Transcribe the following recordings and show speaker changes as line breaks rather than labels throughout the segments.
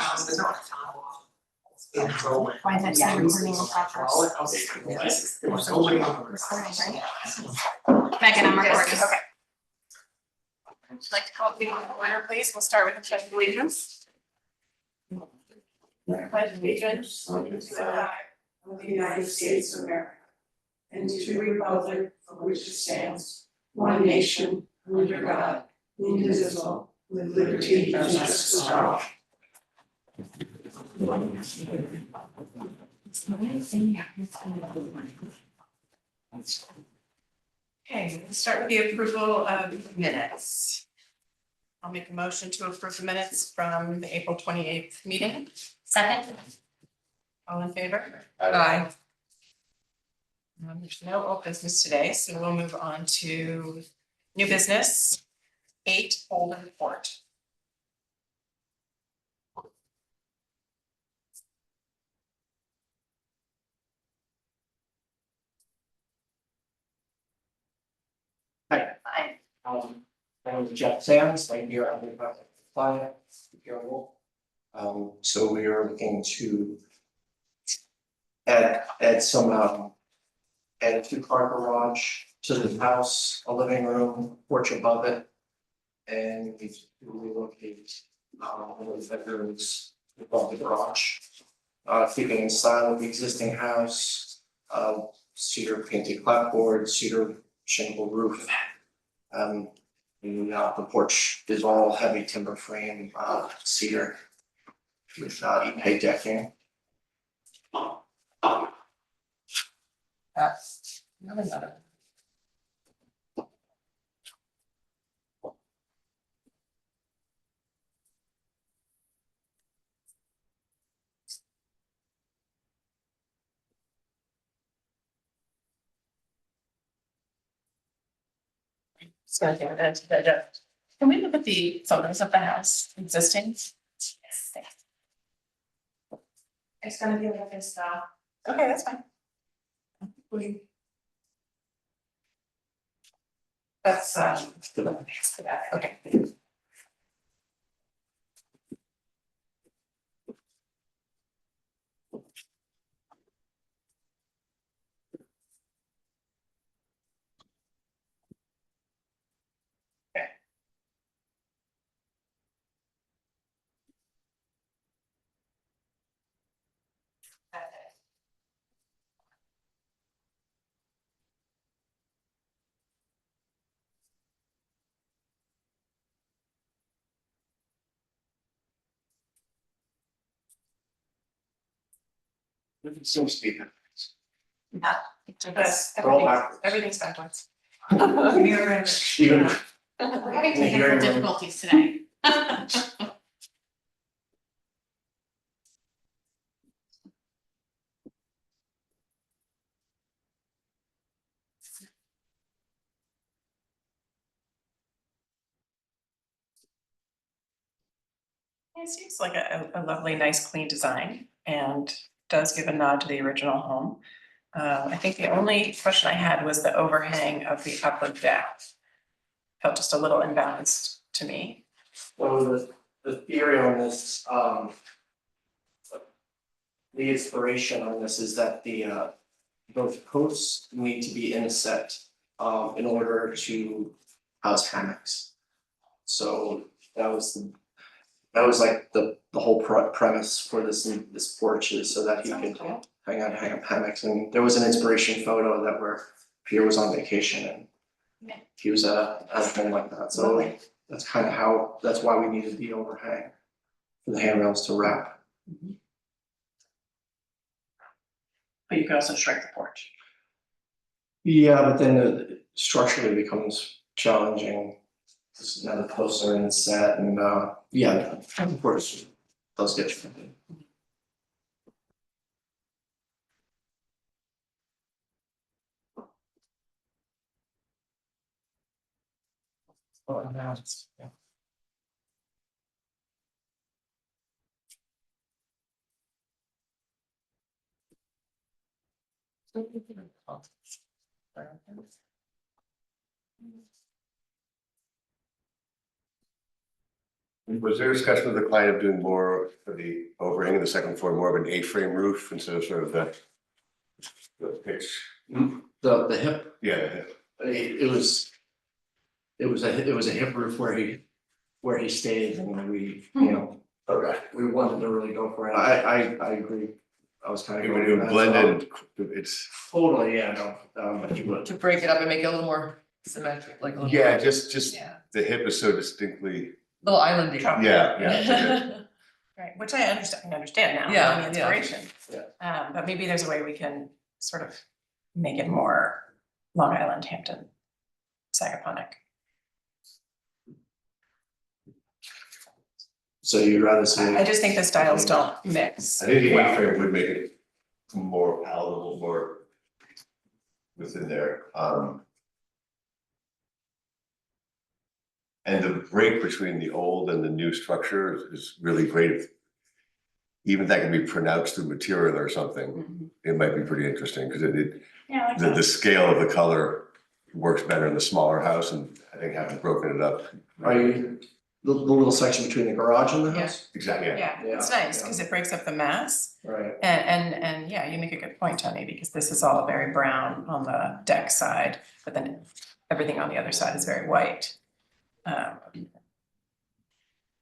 Why is that still recording in progress? Recording, right? Megan, I'm recording. Okay. Would you like to call the meeting to order, please? We'll start with the pledge of allegiance. Pledge of allegiance to the flag of the United States of America and to the republic for which it stands, one nation, under God, indivisible, with liberty and justice for all. Okay, we'll start with the approval of minutes. I'll make a motion to approve the minutes from the April 28th meeting. Second. All in favor? Aye. There's no old business today, so we'll move on to new business. 8 Holden Court.
Hi.
Hi.
My name is Jeff Sands, I'm here on the client. So we are looking to add some, add a 2-car garage to the house, a living room, porch above it. And we relocate, one of the bedrooms above the garage. Keeping in style of the existing house, cedar painted clapboard, cedar shingle roof. The porch is all heavy timber frame, cedar with E-pay decking.
That's really better. So I think that can we look at the photos of the house existing? Yes. It's gonna be like this style. Okay, that's fine. That's okay.
It seems to be.
Yeah. Everything's backwards.
Even
We're having technical difficulties today. It seems like a lovely, nice, clean design and does give a nod to the original home. I think the only question I had was the overhang of the upper deck. Felt just a little imbalanced to me.
So the theory on this, the inspiration on this is that the both posts need to be inset in order to house hammocks. So that was like the whole premise for this porch is so that he could hang up hammocks. And there was an inspiration photo that where Pierre was on vacation and he was at a home like that. So that's kind of that's why we needed the overhang for the handrails to wrap.
But you could also shrink the porch.
Yeah, but then structurally becomes challenging. Because now the posts are inset and yeah, of course, those get shrinking. Oh, now it's, yeah.
Was there discussion with the client of doing more for the overhang of the second floor, more of an A-frame roof instead of sort of the pitch?
The hip,
Yeah, the hip.
it was a hip roof where he stayed, and we, you know,
Okay.
we wanted to really go for it. I agree. I was kind of.
It would blend in, it's,
Totally, yeah, no, if you would.
To break it up and make it a little more symmetric, like a little.
yeah, just
Yeah.
the hip is so distinctly,
Little islandy.
yeah.
Right, which I understand now,
Yeah,
the inspiration.
yeah.
But maybe there's a way we can sort of make it more Long Island, Hampton, Sagaponic.
So you'd rather see.
I just think the styles don't mix.
I think the
well.
A-frame would make it more palatable, more within there. And the break between the old and the new structure is really great. Even if that can be pronounced through material or something,
Mhm.
it might be pretty interesting, because
Yeah, I like
the
that.
scale of the color works better in the smaller house, and I think having broken it up.
Are you, the little section between the garage and the
Yeah.
house?
Exactly, yeah.
Yeah, it's nice, because it breaks up the mass.
Right.
And yeah, you make a good point, Tony, because this is all very brown on the deck side, but then everything on the other side is very white.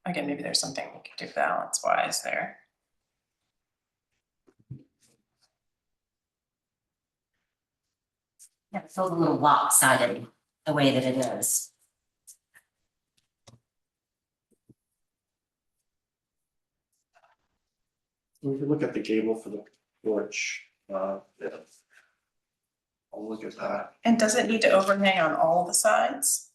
Again, maybe there's something we could do balance wise there.
Yeah, it feels a little lopsided the way that it is.
We could look at the gable for the porch, yeah. I'll look at that.
And does it need to overhang on all the sides?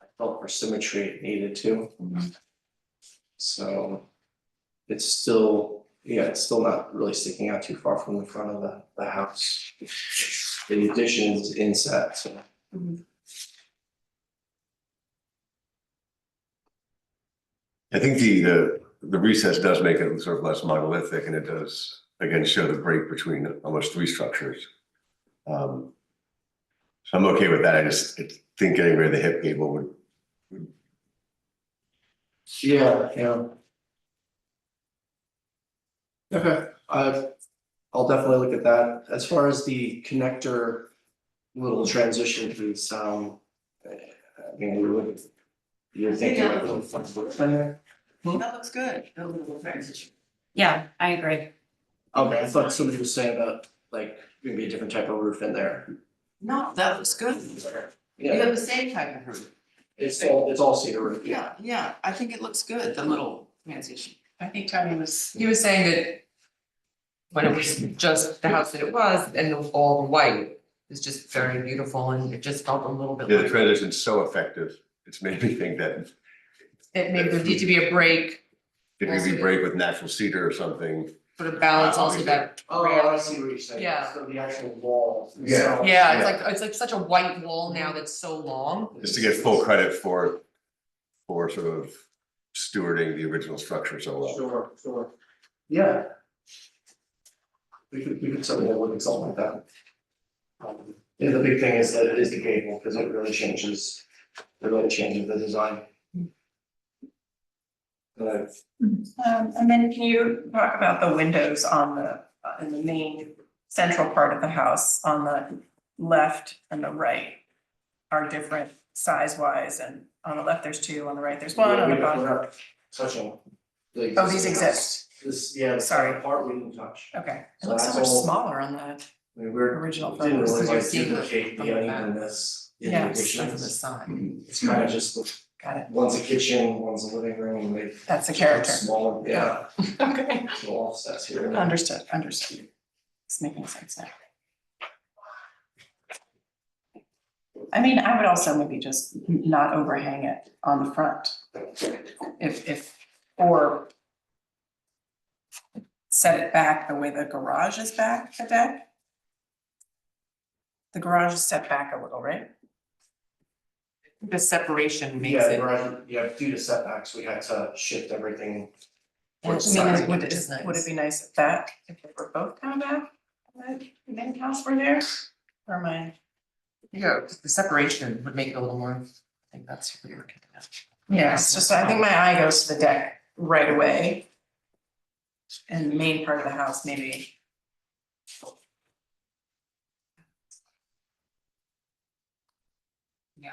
I felt for symmetry it needed to. So it's still, yeah, it's still not really sticking out too far from the front of the house. The addition is inset, so.
I think the recess does make it sort of less monolithic, and it does, again, show the break between almost three structures. So I'm okay with that. I just think getting rid of the hip gable would,
Yeah, yeah. Okay, I'll definitely look at that. As far as the connector little transition piece, I mean, you're thinking like a little flexible in there?
That looks good. The little transition.
Yeah, I agree.
Okay, I thought somebody was saying about like maybe a different type of roof in there.
No, that looks good. You
Yeah,
have the same type of roof.
it's all cedar roof, yeah.
Yeah, I think it looks good, the little transition.
I think Tony was,
He was saying that when it was just the house that it was and all the white is just very beautiful and it just felt a little bit
yeah, the
like.
transition's so effective. It's made me think that
It maybe there need to be a break,
it could be break with natural cedar or something.
sort of balance also that.
Oh, I see what you're saying.
Yeah.
So the actual wall.
Yeah.
itself.
Yeah, it's like such a white wall now that's so long.
Just to get full credit for sort of stewarding the original structure so well.
Sure. Yeah. We could certainly look at something like that. Yeah, the big thing is the gable, because it really changes the design.
and then can you talk about the windows on in the main central part of the house on the left and the right are different size wise, and on the left there's two, on the right there's one, on the bottom.
We're not touching. the
Oh, these
existing house.
exist,
This, yeah, the
Sorry.
second part we didn't touch.
okay, it
So
looks so
that's
much
all-
smaller on the
I mean, we're,
original
didn't
photos.
really
You're
like
seeing it
duplicate
from
the
the back.
unevenness in the
Yes,
From the
additions.
side.
It's kind of just,
Got it,
one's a kitchen, one's a living room, and they.
that's the character,
Smaller, yeah,
okay,
little offsets here. and there.
understood, it's making sense now. I mean, I would also maybe just not overhang it on the front. Or set it back the way the garage is back, the deck. The garage is set back a little, right?
The separation makes
Yeah,
it.
right, yeah, due to setbacks, we had to shift everything.
I
towards
mean,
the side.
would
which is
it
nice.
be nice if they were both kind of back? The main house were there, or am I?
Yeah, the separation would make it a little more think that's what we were getting at.
Yeah, it's just, I think my eye goes to the deck right away. And the main part of the house, maybe. Yeah.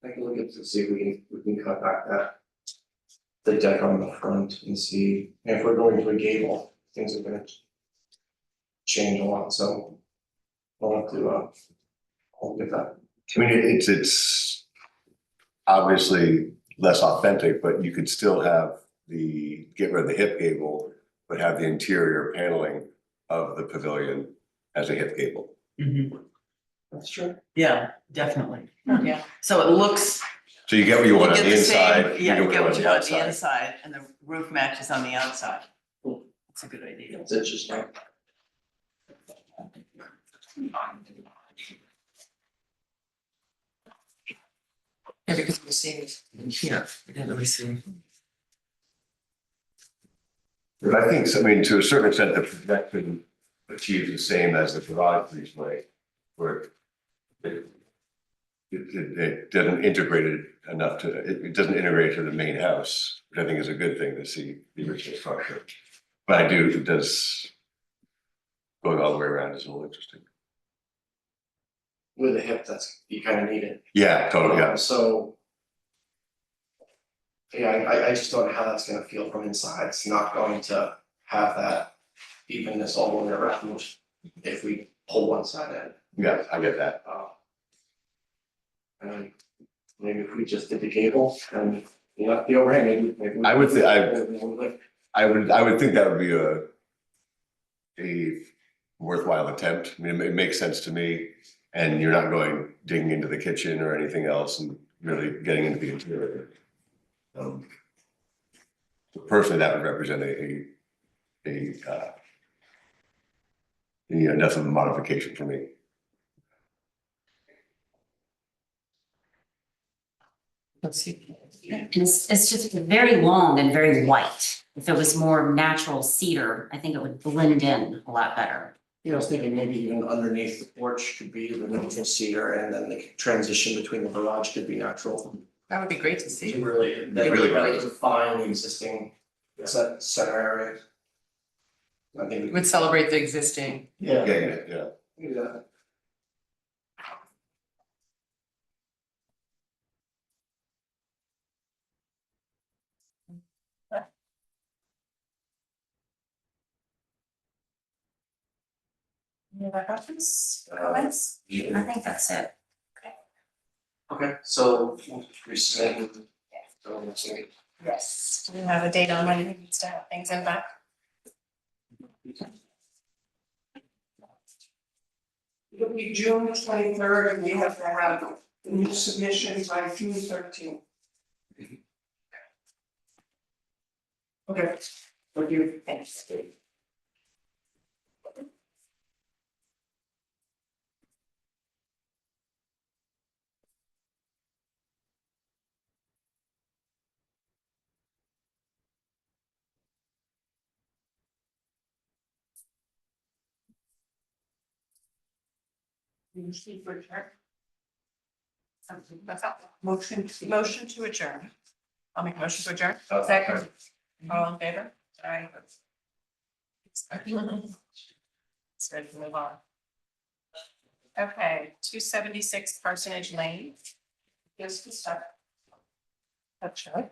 I can look at to see if we can cut back that. The deck on the front and see, and if we're going to a gable, things are gonna change a lot, so. I'll have to, I'll get that.
I mean, it's obviously less authentic, but you could still have get rid of the hip gable, but have the interior paneling of the pavilion as a hip gable.
That's true.
Yeah, definitely.
Yeah.
So it looks.
So you get what you want on
get
the
same-
inside.
Yeah, you get what you want on the
outside.
inside and the roof matches on the outside. That's a good idea.
It's interesting.
Yeah, because we're seeing it in here, we didn't really see.
But I think, I mean, to a certain extent, the projection achieves the same as the garage breezeway, where it doesn't integrate it enough to, it doesn't integrate to the main house, which I think is a good thing to see the original structure. But it does, going all the way around is a little interesting.
With a hip, you kind of need it.
Yeah, totally, yeah.
So. Yeah, I just don't know how that's gonna feel from inside, it's not going to have that evenness all the way around if we pull one side in.
Yeah, I get that.
And maybe if we just did the gable and, you know, the overhang, maybe.
I would think-
Like,
I would think that would be a worthwhile attempt. I mean, it makes sense to me. And you're not going digging into the kitchen or anything else and really getting into the interior. Personally, that would represent enough of a modification for me.
Let's see.
And it's just very long and very white. If it was more natural cedar, I think it would blend in a lot better.
You know, I was thinking maybe even underneath the porch could be the natural cedar and then the transition between the garage could be natural.
That would be great to see.
Really,
Really
define the existing center area. I think.
It would celebrate the existing.
Yeah.
Yeah.
Yeah.
Any other questions, comments?
I think that's it.
Okay, so resubmit. So let's see.
Yes. Do you have a date on when he needs to have things in back?
It'll be June 23rd, and we have to have the new submissions by June 13th.
Okay, thank you.
Thanks. That's all. Motion to adjourn. I'll make a motion to adjourn. Second. All in favor? Aye. It's ready to move on. Okay, 276 Parsonage Lane. Here's the stuff. That's right.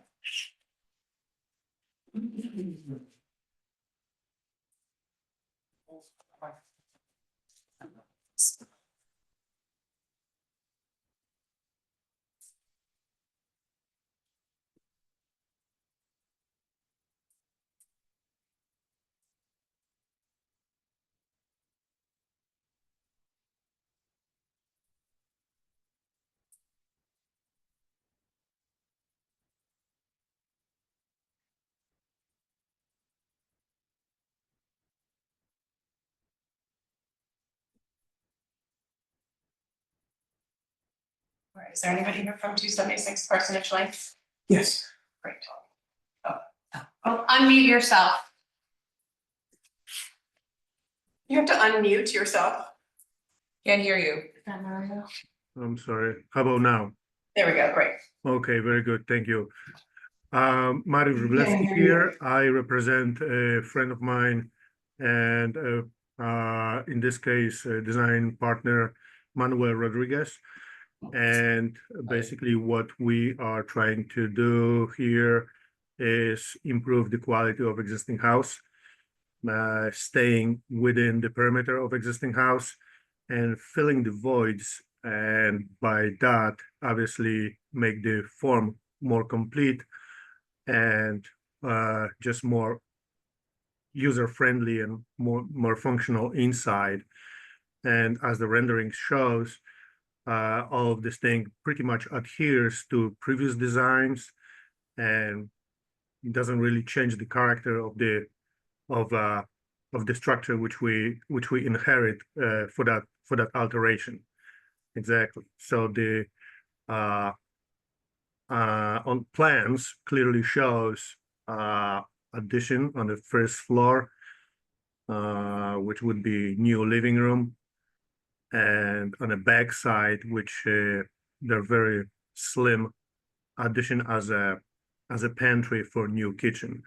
All right, is there anybody here from 276 Parsonage Lane?
Yes.
Great.
Oh, unmute yourself.
You have to unmute yourself.
Can't hear you.
that, Mario.
I'm sorry. How about now?
There we go, great.
Okay, very good. Thank you. Mario
Yeah,
Wróblewski
yeah,
here. I represent a friend of mine and in this case, a design partner, Manuel Rodriguez. And basically what we are trying to do here is improve the quality of existing house, staying within the perimeter of existing house and filling the voids. And by that, obviously make the form more complete and just more user-friendly and more functional inside. And as the rendering shows, all of this thing pretty much adheres to previous designs and doesn't really change the character of the structure which we inherit for that alteration. Exactly. So the on plans clearly shows addition on the first floor, which would be new living room, and on the back side, which they're very slim addition as a pantry for new kitchen,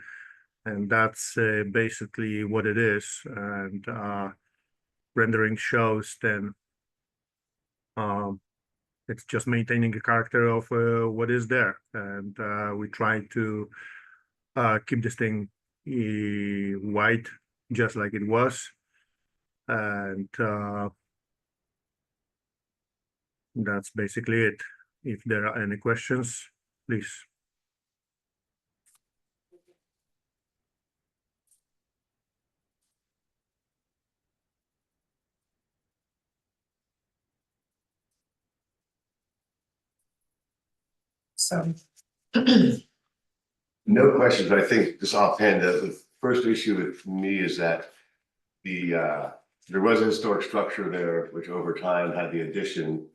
and that's basically what it is. And rendering shows then it's just maintaining the character of what is there, and we try to keep this thing white just like it was, and that's basically it. If there are any questions, please.
So,
No questions. I think just offhand, the first issue with me is that there was a historic structure there, which over time had the addition,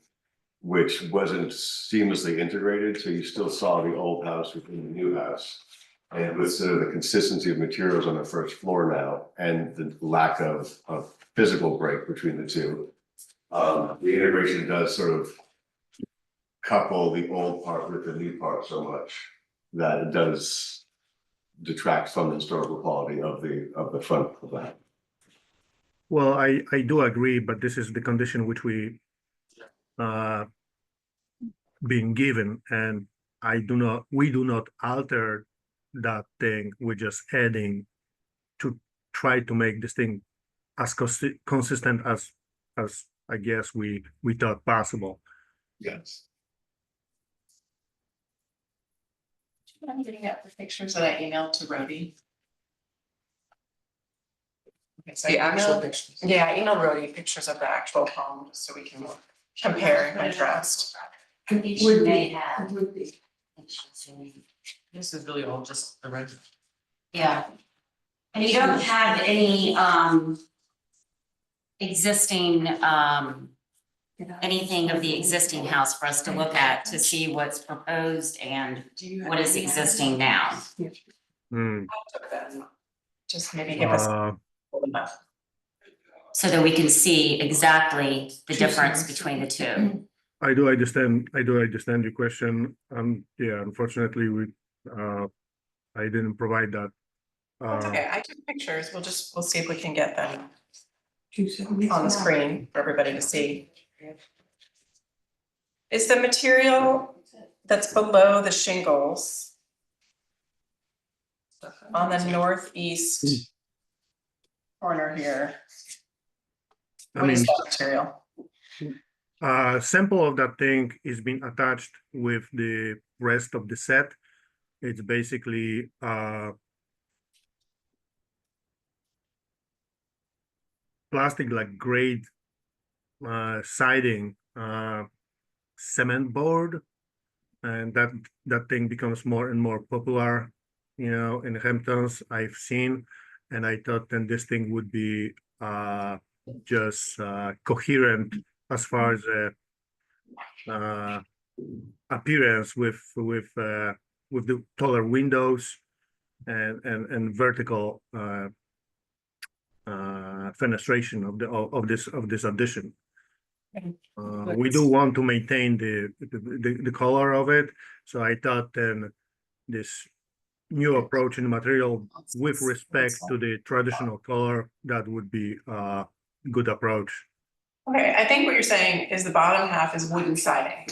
which wasn't seamlessly integrated. So you still saw the old house within the new house. And with sort of the consistency of materials on the first floor now and the lack of physical break between the two, the integration does sort of couple the old part with the new part so much that it does detract from the historical quality of the front of that.
Well, I do agree, but this is the condition which we being given, and we do not alter that thing. We're just adding to try to make this thing as consistent as I guess we thought possible.
Yes.
I'm getting out the pictures that I emailed to Rhodey. Okay, so
The
I
actual
emailed,
pictures.
yeah, I emailed Rhodey pictures of the actual home, so we can compare and contrast.
I think she may have.
Would be.
This is really all just the red.
Yeah. And you don't have any existing anything of the existing house for us to look at to see what's proposed and what is existing now.
Hmm.
Just maybe give us.
So that we can see exactly the difference between the two.
I do understand your question. Yeah, unfortunately, I didn't provide that.
That's okay, I took pictures, we'll see if we can get them
270.
on the screen for everybody to see. Is the material that's below the shingles on the northeast corner here? What is that material?
Sample of that thing is being attached with the rest of the set. It's basically plastic like grade siding, cement board, and that thing becomes more and more popular, in Hamptons I've seen, and I thought then this thing would be just coherent as far as appearance with the taller windows and vertical fenestration of this addition. We do want to maintain the color of it, so I thought then this new approach in material with respect to the traditional color, that would be a good approach.
Okay, I think what you're saying is the bottom half is wooden siding.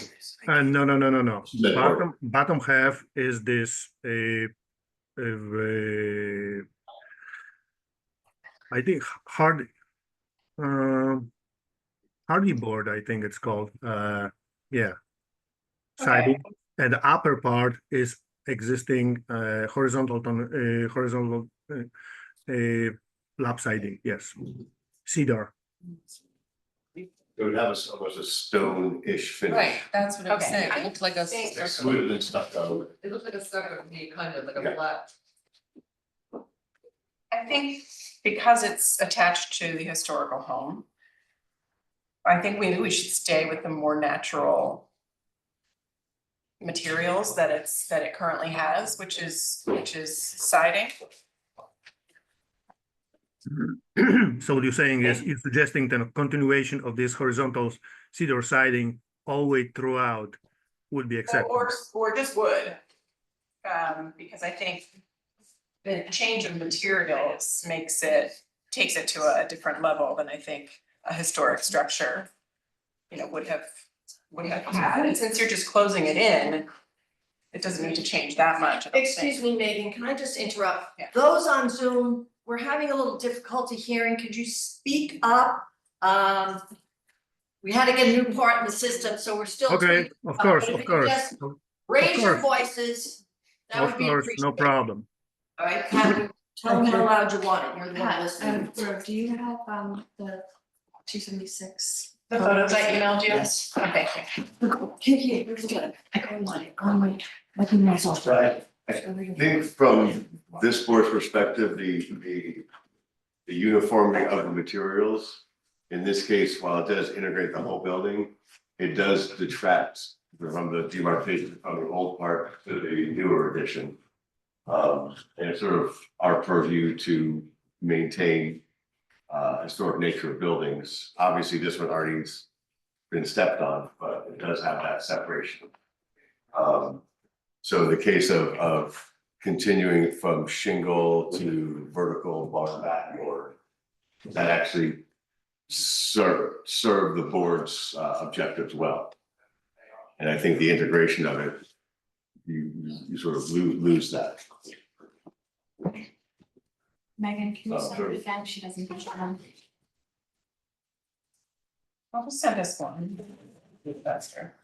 No.
That part.
Bottom half is this I think hardy board, I think it's called. Yeah. Siding, and the upper part is existing horizontal lap siding. Yes, cedar.
It would have almost a stone-ish finish.
Right, that's what I'm
Okay.
saying, it looked like a.
Thanks.
Smooth and stuff though.
It looked like a stucco to me, kind of like a
Yeah.
flat.
I think because it's attached to the historical home, I think maybe we should stay with the more natural materials that it currently has, which is siding.
So what you're saying is you're suggesting the continuation of this horizontal cedar siding all the way throughout would be acceptable.
Or just wood. Because I think the change of materials takes it to a different level than I think a historic structure, would have had. And since you're just closing it in, it doesn't need to change that much. I don't think.
Excuse me, Megan, can I just interrupt?
Yeah.
Those on Zoom, we're having a little difficulty hearing. Could you speak up? We had to get a new part in the system, so we're still.
Okay, of course,
If
of
you could
course,
just Raise your
course.
voices. That
of
would be
course,
appreciated.
no problem.
All right, Kevin, tell them how loud you want it. You're the one listening.
Do you have the 276?
The photos I emailed you?
Yes.
Oh, thank you.
Here, here's good. I go on my emails off.
Right. I think from this board's perspective, the uniformity of the materials, in this case, while it does integrate the whole building, it does detract from the demarcation from the old part to the newer addition. And it's sort of our purview to maintain historic nature of buildings. Obviously, this one already's been stepped on, but it does have that separation. So in the case of continuing from shingle to vertical bar back board, that actually serve the board's objectives well. And I think the integration of it, you sort of lose that.
Megan, can you
Oh,
send
sure.
it again? She doesn't push on.
I'll just send us one. Be faster.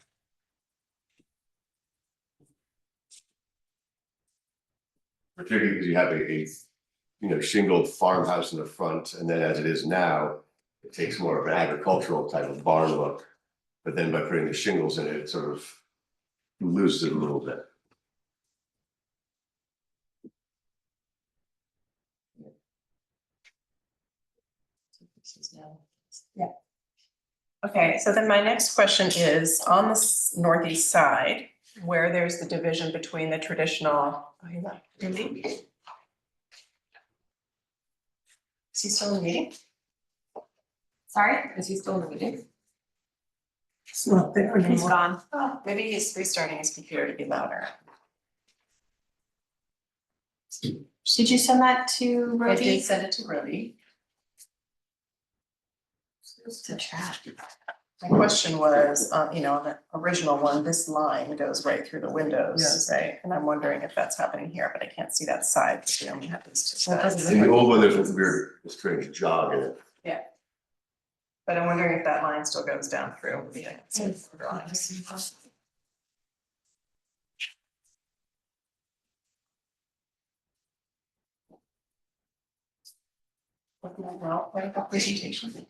Particularly because you have a shingled farmhouse in the front, and then as it is now, it takes more of an agricultural type of barn look. But then by putting the shingles in it, it sort of loses it a little bit.
Okay, so then my next question is, on the northeast side, where there's the division between the traditional. Is he still in the meeting?
Sorry?
Is he still in the meeting?
It's not there
He's
anymore.
gone.
Oh, maybe he's restarting his computer to be louder.
Did you send that to
I did
Rhodey?
send it to Rhodey.
To chat.
My question was, on the original one, this line goes right through the windows,
Yes.
right? And I'm wondering if that's happening here, but I can't see that side, because we only have these two sides.
In the old one, there's a weird, strange jog in it.
But I'm wondering if that line still goes down through. Maybe I can see it from drawings. Well, what about presentation?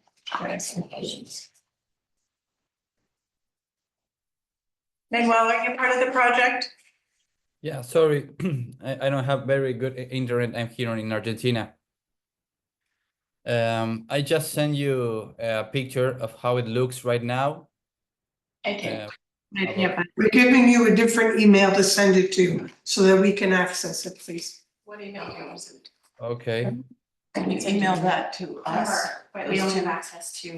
Manuel, are you part of the project?
Yeah, sorry, I don't have very good internet. I'm here in Argentina. I just sent you a picture of how it looks right now.
Thank you.
We're giving you a different email to send it to, so that we can access it, please.
What email do you use?
Okay,
Can you email that to us?
But we don't have access to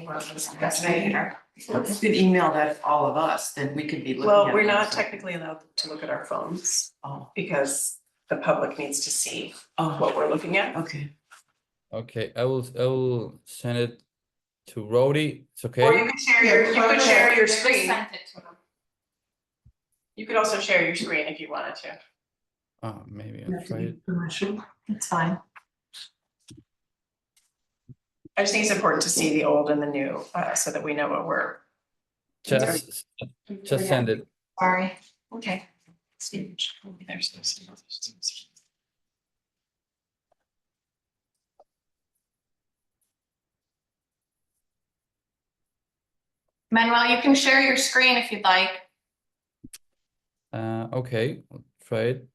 that's right.
If you could email that to all of us, then we could be looking at.
Well, we're
it.
not technically allowed to look at our phones
Oh,
because the public needs to see
oh,
what we're looking at.
okay.
Okay, I will send it to Rhodey. It's
Or
okay.
you could share your, you could share your screen.
Sent it to them.
You could also share your screen if you wanted to.
Oh, maybe I'll try it.
Permission.
It's fine.
I just think it's important to see the old and the new, so that we know what we're.
Just send it.
Sorry. Okay. Manuel, you can share your screen if you'd like.
Okay, I'll try it.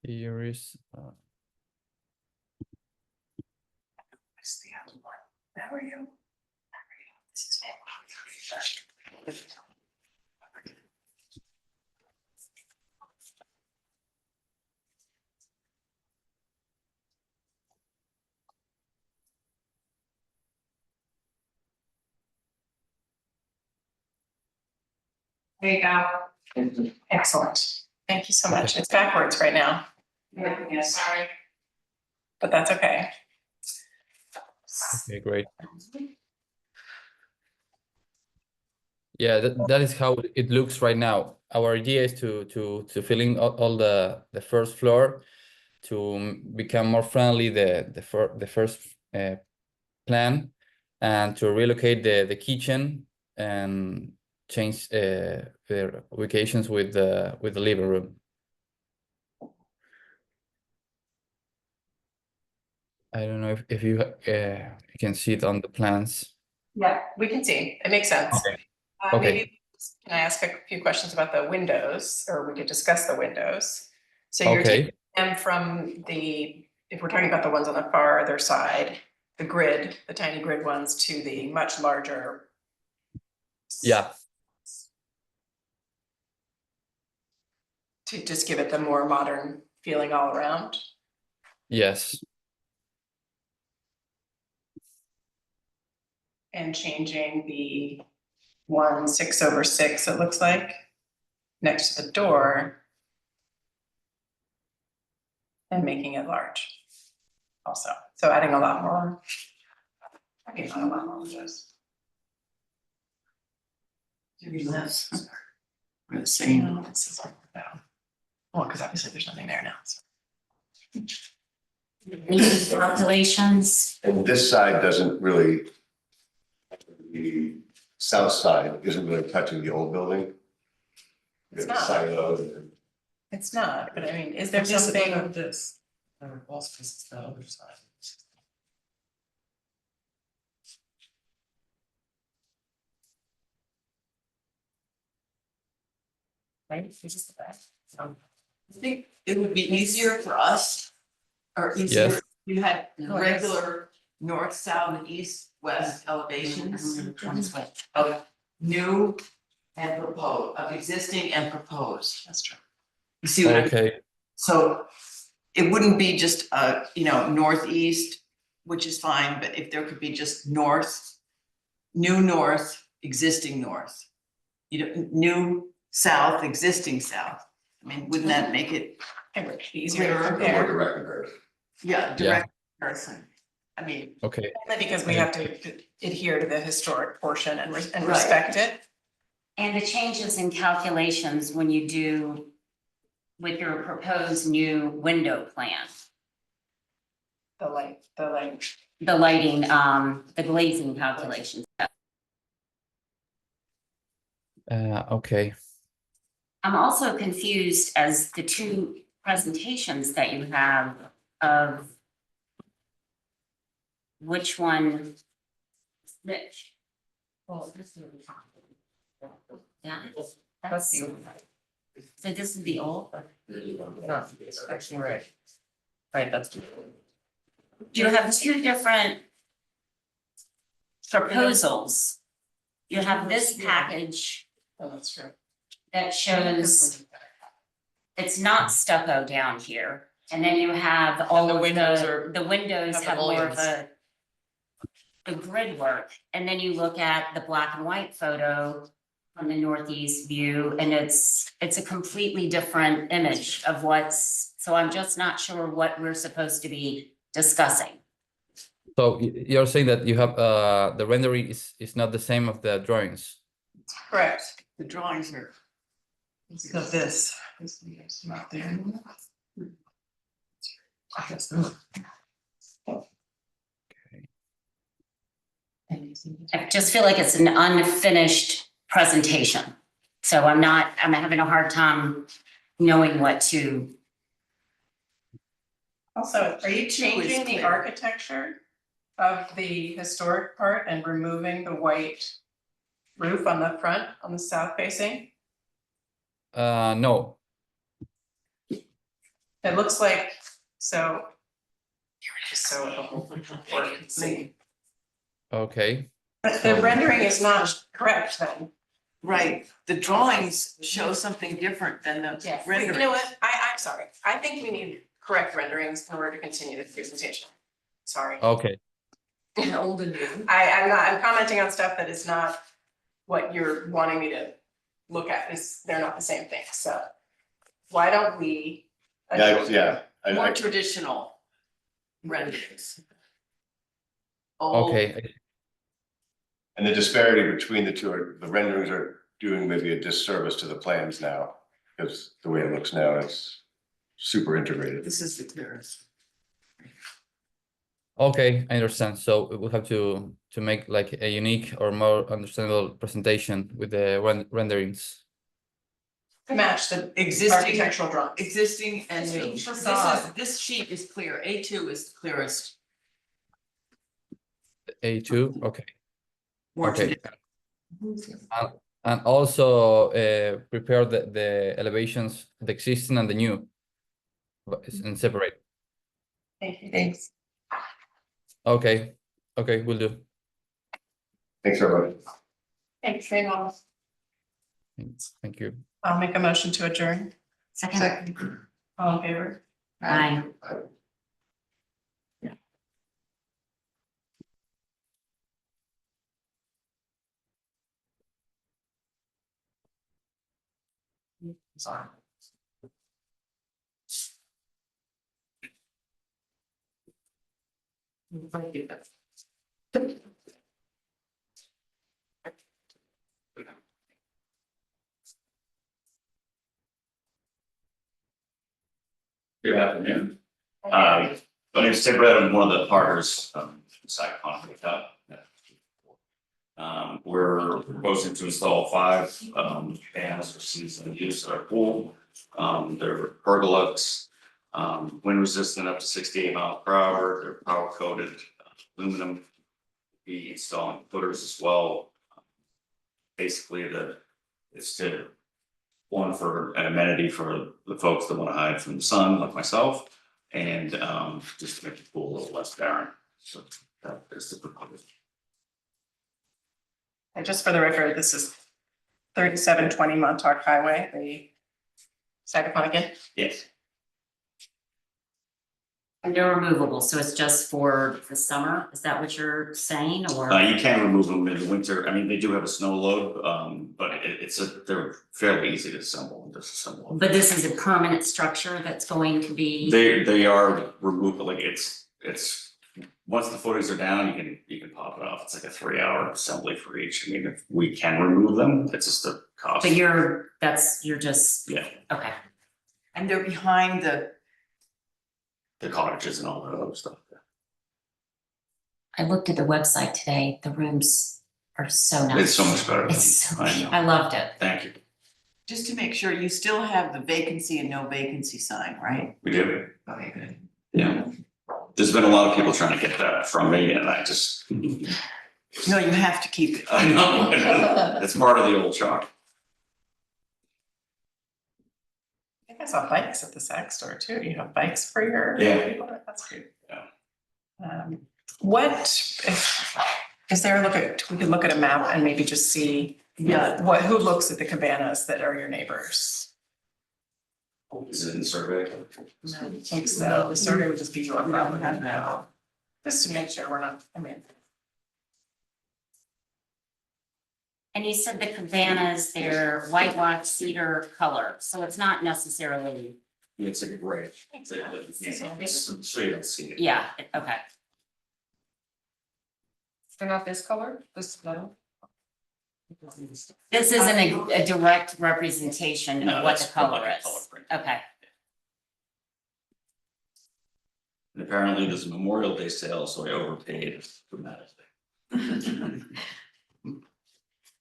Here is
Where's the other one? How are you? This is it. There you go. Excellent. Thank you so much. It's backwards right now. Yeah, sorry. But that's okay.
okay, great. Yeah, that is how it looks right now. Our idea is to fill in all the first floor to become more friendly the first plan, and to relocate the kitchen and change the ubications with the living room. I don't know if you can see it on the plans.
Yeah, we can see. It makes sense.
Okay. Okay.
Maybe, can I ask a few questions about the windows, or we could discuss the windows? So you're
Okay.
taking them from the, if we're talking about the ones on the farther side, the grid, the tiny grid ones, to the much larger.
Yeah.
To just give it the more modern feeling all around.
Yes.
And changing the 1 6/6, it looks like, next to the door. And making it large also. So adding a lot more. I mean, not a lot more windows.
Maybe less. We're the same.
Well, because obviously there's nothing there now. So.
Any calculations?
And this side doesn't really, the south side isn't really touching the old building.
It's
It's
not.
siloed.
It's not, but I mean, is there
Just
something?
of this, wall space is the other side.
Right, this is the best.
I think it would be easier for us, or easier,
Yes.
if you had
Oh, I guess.
regular north, south, east, west elevations.
Mm-hmm.
Of new and proposed, of existing and proposed.
That's true.
You see what I mean?
Okay.
So it wouldn't be just northeast, which is fine, but if there could be just north, new north, existing north. New south, existing south. I mean, wouldn't that make it,
And we're easier to
Clearer.
More
compare,
direct comparison.
yeah, direct comparison? I mean,
Okay.
only because we have to adhere to the historic portion and
Right.
respect it.
And the changes in calculations when you do with your proposed new window plan,
The light,
the lighting, the glazing calculations.
Okay.
I'm also confused as the two presentations that you have of which one is which.
well, this is.
Yeah, that's, so this is the old.
No, it's actually right. Right, that's.
You have two different proposals. You have this package
Oh, that's true.
that shows it's not stucco down here. And then you have all
the
of
windows are-
the windows
have
have more of
mullions.
the grid work. And then you look at the black and white photo from the northeast view, and it's a completely different image of so I'm just not sure what we're supposed to be discussing.
So you're saying that you have the rendering is not the same of the drawings.
Correct.
The drawings are.
So this is not there. I guess not.
I just feel like it's an unfinished presentation. So I'm having a hard time knowing what to.
Also, are you changing the
clear.
architecture of the historic part and removing the white roof on the front, on the south facing?
No.
It looks like, so. Here it is, so the whole board can see.
Okay.
But the
So-
rendering is not correct then.
Right, the drawings show something different than the
Yes.
rendering.
You know what, I'm sorry, I think we need correct renderings in order to continue the presentation. Sorry.
Okay.
Old and new.
I'm commenting on stuff that is not what you're wanting me to look at, they're not the same thing, so. Why don't we?
More traditional renderings. Old.
Okay.
And the disparity between the two the renderings are doing maybe a disservice to the plans now, because the way it looks now, it's super integrated.
This is the clearest.
Okay, I understand. So we'll have to make like a unique or more understandable presentation with the renderings.
To match the
Existing,
architectural drawings.
existing and new.
Existing facade.
This sheet is clear. A2 is the clearest.
A2, okay.
More
Okay.
traditional.
And also prepare the elevations, the existing and the new, and separate.
Thank you. Thanks.
Okay, okay, will do.
Thanks very much.
Thanks very much.
Thank you.
I'll make a motion to adjourn.
Second.
All in favor?
Aye.
Sorry.
Good afternoon. My name is Tim Brett. I'm one of the partners, inside Conflict Hub. We're proposing to install 5 fans for seasonal use at our pool. They're pergolets, wind resistant up to 68 miles per hour. They're power coated aluminum. Be installing footers as well. Basically, it's to one for an amenity for the folks that want to hide from the sun, like myself, and just to make the pool a little less barren. So that is the proposal.
And just for the record, this is 3720 Montauk Highway, the Sagaponican.
Yes.
And they're removable, so it's just for the summer, is that what you're saying, or?
You can remove them in the winter. I mean, they do have a snow load, but they're fairly easy to assemble and disassemble.
But this is a permanent structure that's going to be?
They are removable. Like it's once the footings are down, you can pop it off. It's like a 3-hour assembly for each. I mean, if we can remove them, it's just a cost.
But you're just,
Yeah,
okay.
And they're behind the
cottages and all that other stuff.
I looked at the website today, the rooms are so nice.
It's so much better.
It's so
I
cute,
know.
I loved it.
Thank you.
just to make sure you still have the vacancy and no vacancy sign, right?
We do.
Okay, good.
Yeah. There's been a lot of people trying to get that from me and I just,
No, you have to keep it.
I know. It's part of the old charm.
I think I saw bikes at the Sag store too. You have bikes for your
Yeah.
people. That's great.
Yeah.
What is there we could look at a map and maybe just see who looks at the cabanas that are your neighbors?
Is it in the survey?
No, I think so. The survey would just be your problem now. Just to make sure we're not, I mean,
And you said the cabanas, they're whitewash cedar color, so it's not necessarily,
It's like a gray. It's so you don't see it.
yeah, okay.
They're not this color, this metal?
This isn't a direct representation
No,
of what
that's
the color
like a color
is.
print.
Okay,
And apparently there's a Memorial Day sale, so I overpaid dramatically.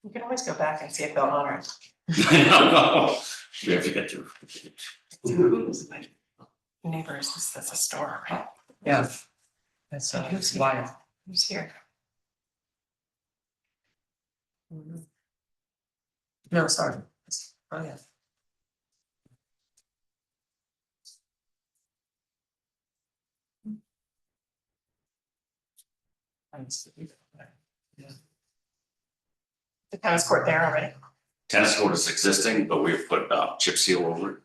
you can always go back and see if they'll honor it.
We have to get to.
Neighbors, that's a store, right?
Yeah. That's wild.
Who's here? No, sorry. Oh, yeah. The tennis court there already?
Tennis court is existing, but we've put chip seal over it,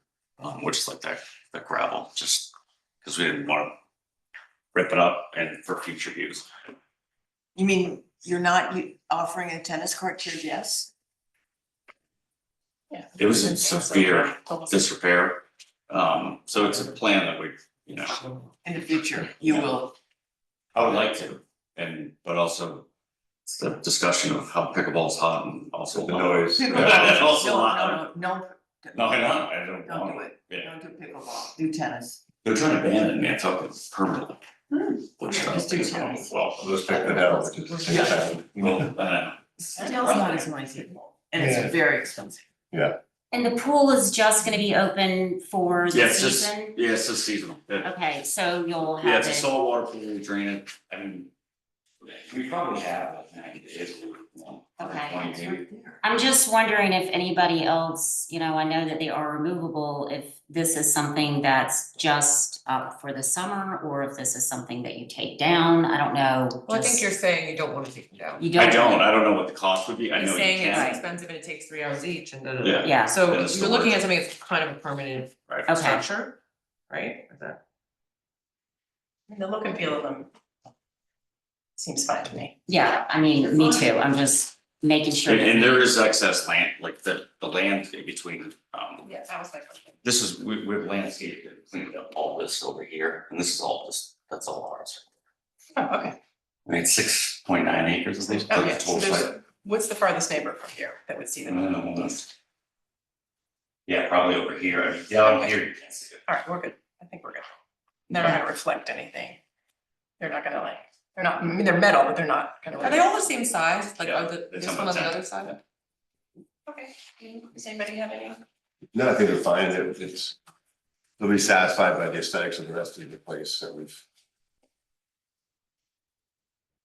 which is like that gravel, just because we didn't want to rip it up and for future use.
You mean you're not offering a tennis court to your guests?
Yeah.
It was in severe disrepair, so it's a plan that we, you know,
In the future, you will.
I would like to, but also it's the discussion of how pickleball's hot and also
The noise.
Yeah, also
No,
hot.
no.
No, I know, I don't
Don't
want
do
it.
it.
Yeah,
Don't do pickleball, do tennis.
they're trying to ban it, and I thought it was permanently. Which
Just do tennis.
well,
Let's pick that out, which is the same thing.
well, I know.
Tennis not as noisy, and it's very expensive.
and the pool is just gonna be open for
Yeah,
the
it's just,
season?
yeah, it's just seasonal. Yeah.
Okay, so you'll
Yeah,
have
it's a
it,
saltwater pool, we drain it, I mean, we probably have, like 90 days.
Okay.
20 maybe.
I'm just wondering if anybody else, you know, I know that they are removable, if this is something that's just up for the summer, or if this is something that you take down, I don't know.
Well, I think
just-
you're saying you don't want to take them down.
You don't.
I don't know what the cost would be, I
He's
know you
saying it's
can,
expensive and it takes 3 hours each and
Yeah.
Yeah,
So
And it's
you're looking at
storage.
something that's kind of a permanent
right?
Okay.
structure, right? Is that-
The look and feel of them seems fine to me.
yeah, I mean, me too, I'm just making sure. that-
And there is excess land, like the land in between,
Yeah, that was my question.
this is, we've landscaped and cleaned up all this over here, and this is all just, that's all ours.
Oh, okay.
I mean, it's 6.9 acres of this,
Oh,
like
yeah,
the
so
total
there's,
site.
what's the farthest neighbor from here that would see them?
Yeah, probably over here, I mean, down here you can't see it.
All right, we're good. I think we're good. They're not gonna reflect anything. They're not gonna like, they're not, I mean, they're metal, but they're not gonna.
Are they all the same size? Like,
Yeah,
are the,
it's
this
on
one
the
on the
tent.
other side?
Okay, does anybody have any?
No, I think we're fine, it's, they'll be satisfied by the aesthetics of the rest of the place that we've.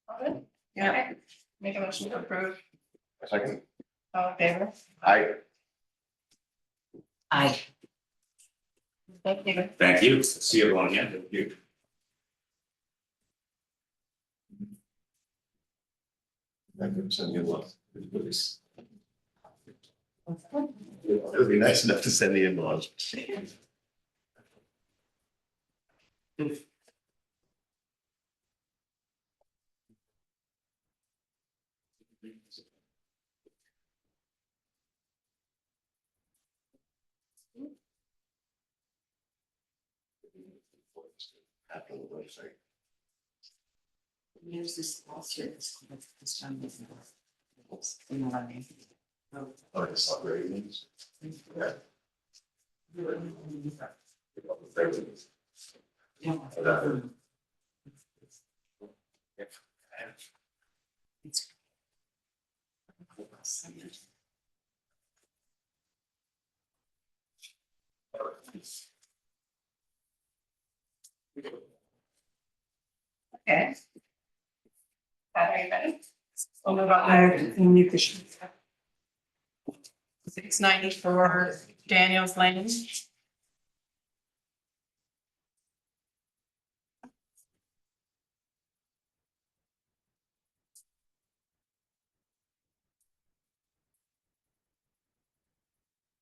All good?
Yeah.
Okay. Make a motion to approve.
Second,
All in favor?
I,
I,
Thank you.
Thank you, see everyone again, thank you.
can send you one. It would be nice enough to send the in-laws. After the website.
here's this, this one.
Oh, it's not very nice. Yeah.
Okay. Are you ready? We'll move on to new questions. 694 Daniels Lane.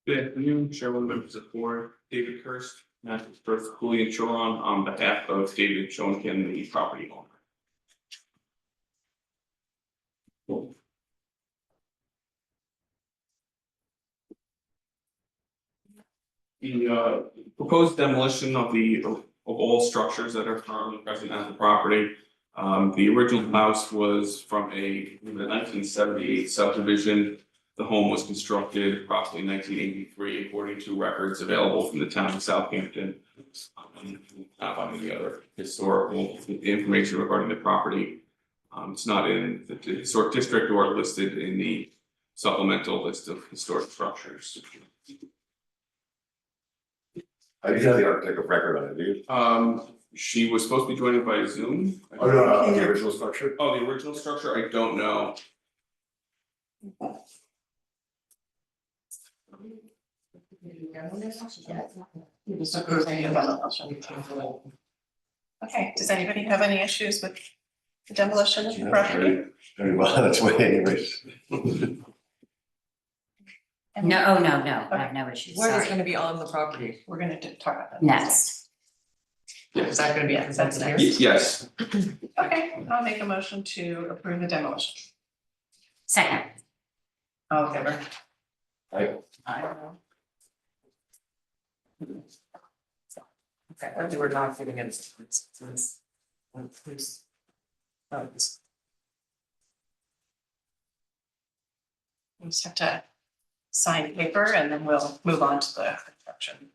Good afternoon, Chairman, members of the board, David Kirst, Master First Cooley and Choron on behalf of David Schoenken, the property owner. The proposed demolition of all structures that are currently present at the property. The original house was from the 1978 subdivision. The home was constructed approximately 1983, according to records available from the town of Southampton. Not on any other historical information regarding the property. It's not in the historic district or listed in the supplemental list of historic structures.
I didn't have the architect of record on it, do you?
She was supposed to be joining by Zoom.
Oh, no, the original structure?
Oh, the original structure, I don't know.
Okay, does anybody have any issues with the demolition of the property?
Very well, that's way anyways.
No, oh, no, I have no issues,
What is
sorry.
gonna be on the property?
We're gonna talk about that.
Next,
Is that gonna be presented here?
Yes,
Okay, I'll make a motion to approve the demolition.
second,
All in favor?
Aye.
Okay, we're not getting it.
We just have to sign paper and then we'll move on to the construction.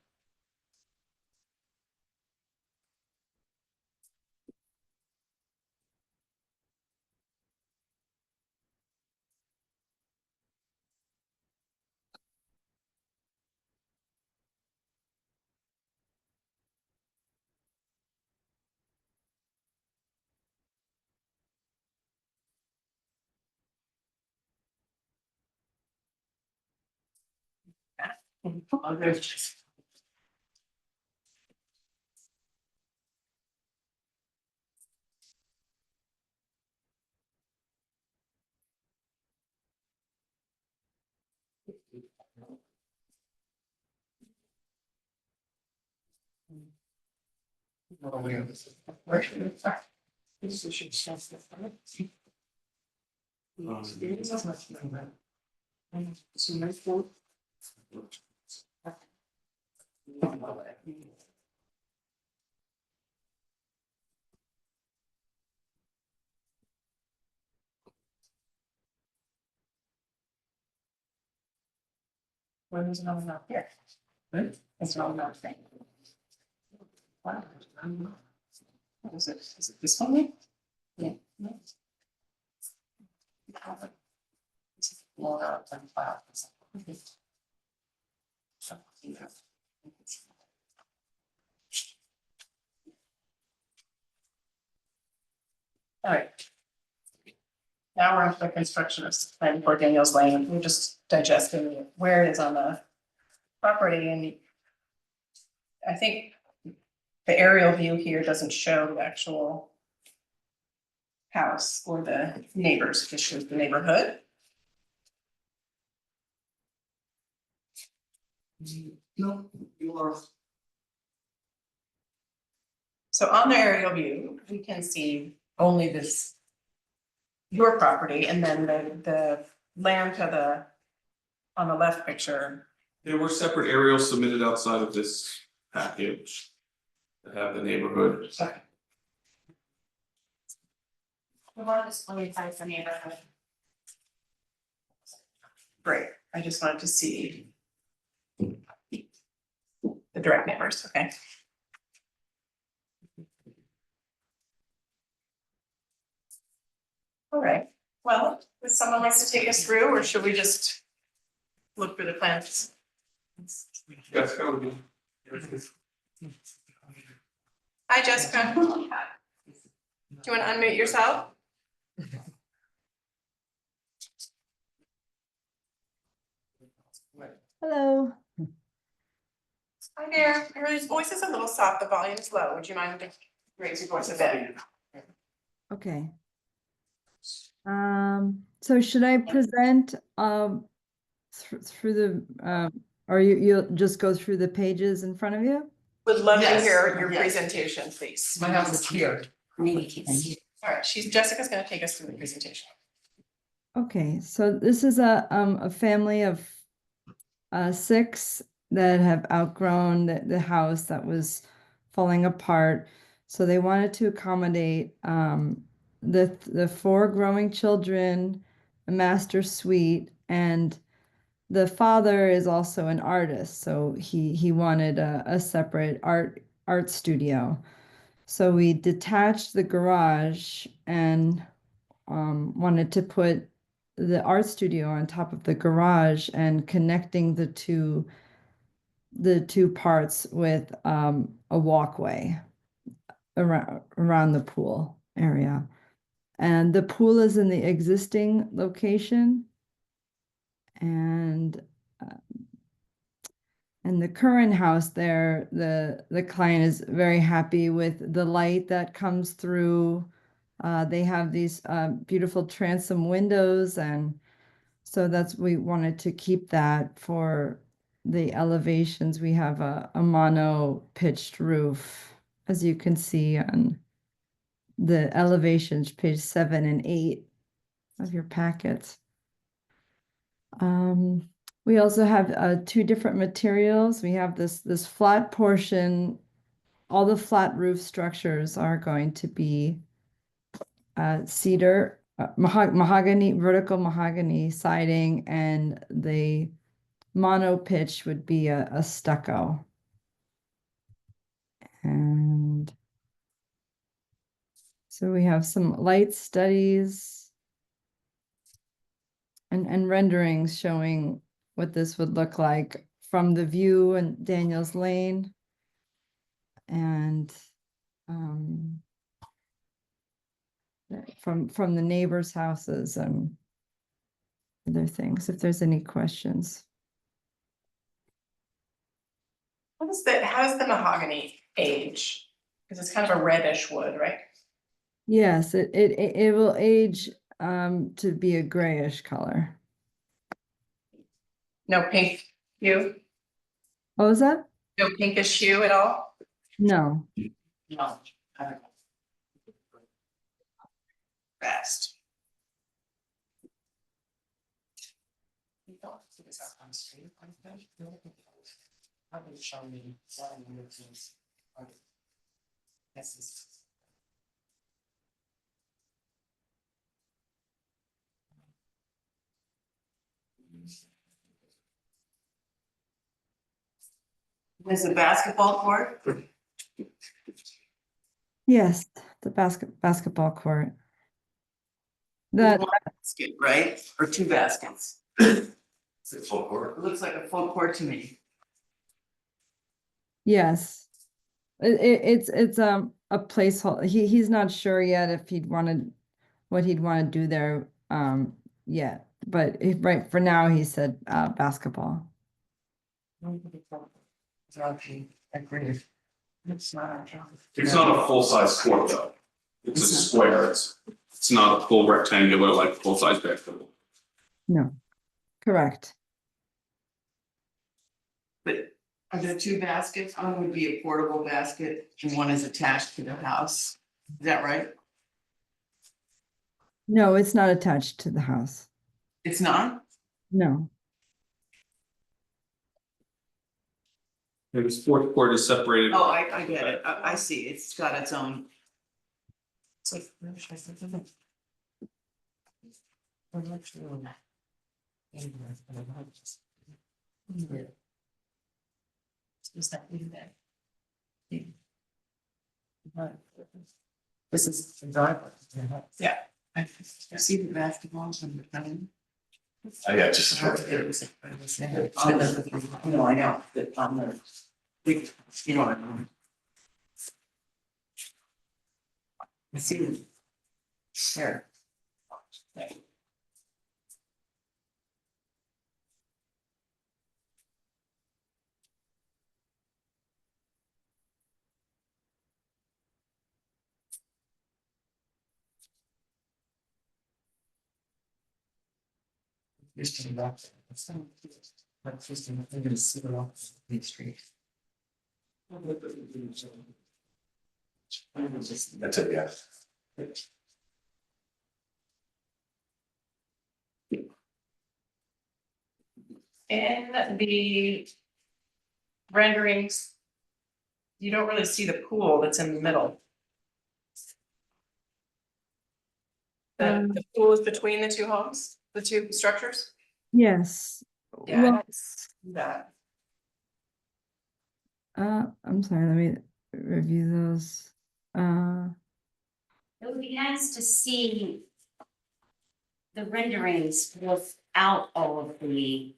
Where should we start? Where is it all not here? It's all not thing. Wow. What is it? Is it this one? Yeah. No. More out than 5%. Okay. So, yeah. All right. Now we're on to the construction of plan for Daniel's Lane. We're just digesting where it is on the property, and I think the aerial view here doesn't show the actual house or the neighbors, it just shows the neighborhood.
No, you are.
So on the aerial view, we can see only this, your property, and then the land to the, on the left picture.
there were separate aerials submitted outside of this package that have the neighborhood.
We want to display the neighborhood.
Great, I just wanted to see the direct neighbors, okay? All right, well, would someone like to take us through, or should we just look through the plans?
Yes, that would be.
Hi, Jessica. Do you want to unmute yourself?
Hello.
Hi there. Your voice is a little soft. The volume is low. Would you mind if raise your voice a bit?
Okay. So should I present through the Or you'll just go through the pages in front of you?
Would love to
Yes,
hear your
yes.
presentation, please.
My house is here.
Maybe you can see.
All right, Jessica's gonna take us through the presentation.
Okay, so this is a family of 6 that have outgrown the house that was falling apart. So they wanted to accommodate the 4 growing children, a master suite, and the father is also an artist, so he wanted a separate art studio. So we detached the garage and wanted to put the art studio on top of the garage and connecting the two parts with a walkway around the pool area. And the pool is in the existing location. And the current house there, the client is very happy with the light that comes through. They have these beautiful transom windows, and so we wanted to keep that for the elevations. We have a mono pitched roof, as you can see on the elevations, page 7 and 8 of your packets. We also have 2 different materials. We have this flat portion. All the flat roof structures are going to be cedar, mahogany, vertical mahogany siding, and the mono pitch would be a stucco. And so we have some light studies and renderings showing what this would look like from the view in Daniels Lane. And from the neighbors' houses and other things, if there's any questions.
How does the mahogany age? Because it's kind of a reddish wood, right?
Yes, it will age to be a grayish color.
No pink hue,
What was that?
no pinkish hue at all?
No.
No. Fast.
There's a basketball court.
Yes, the basketball court.
There's
That
one basket, right? Or 2 baskets.
Is it full court?
It looks like a full court to me.
yes. It's a placeholder. He's not sure yet if what he'd want to do there yet. But right for now he said basketball.
It's not a full-size court though. It's a square, it's not a full rectangular like full-size basketball.
No, correct.
But are there 2 baskets? One would be a portable basket and one is attached to the house. Is that right?
No, it's not attached to the house.
It's not?
No.
And the sport court is separated.
Oh, I get it. I see. It's got its own.
This is the driveway. Yeah.
You see the basketballs on the phone?
Yeah, just.
No, I know, that on the big, you know what I mean? I see them. There.
I'm gonna see it off the street.
That's it, yeah.
In the renderings, you don't really see the pool that's in the middle. The pool is between the two homes, the two structures?
Yes.
Yeah, I
Well,
don't see that.
I'm sorry, let me review those.
It would be nice to see the renderings without all of the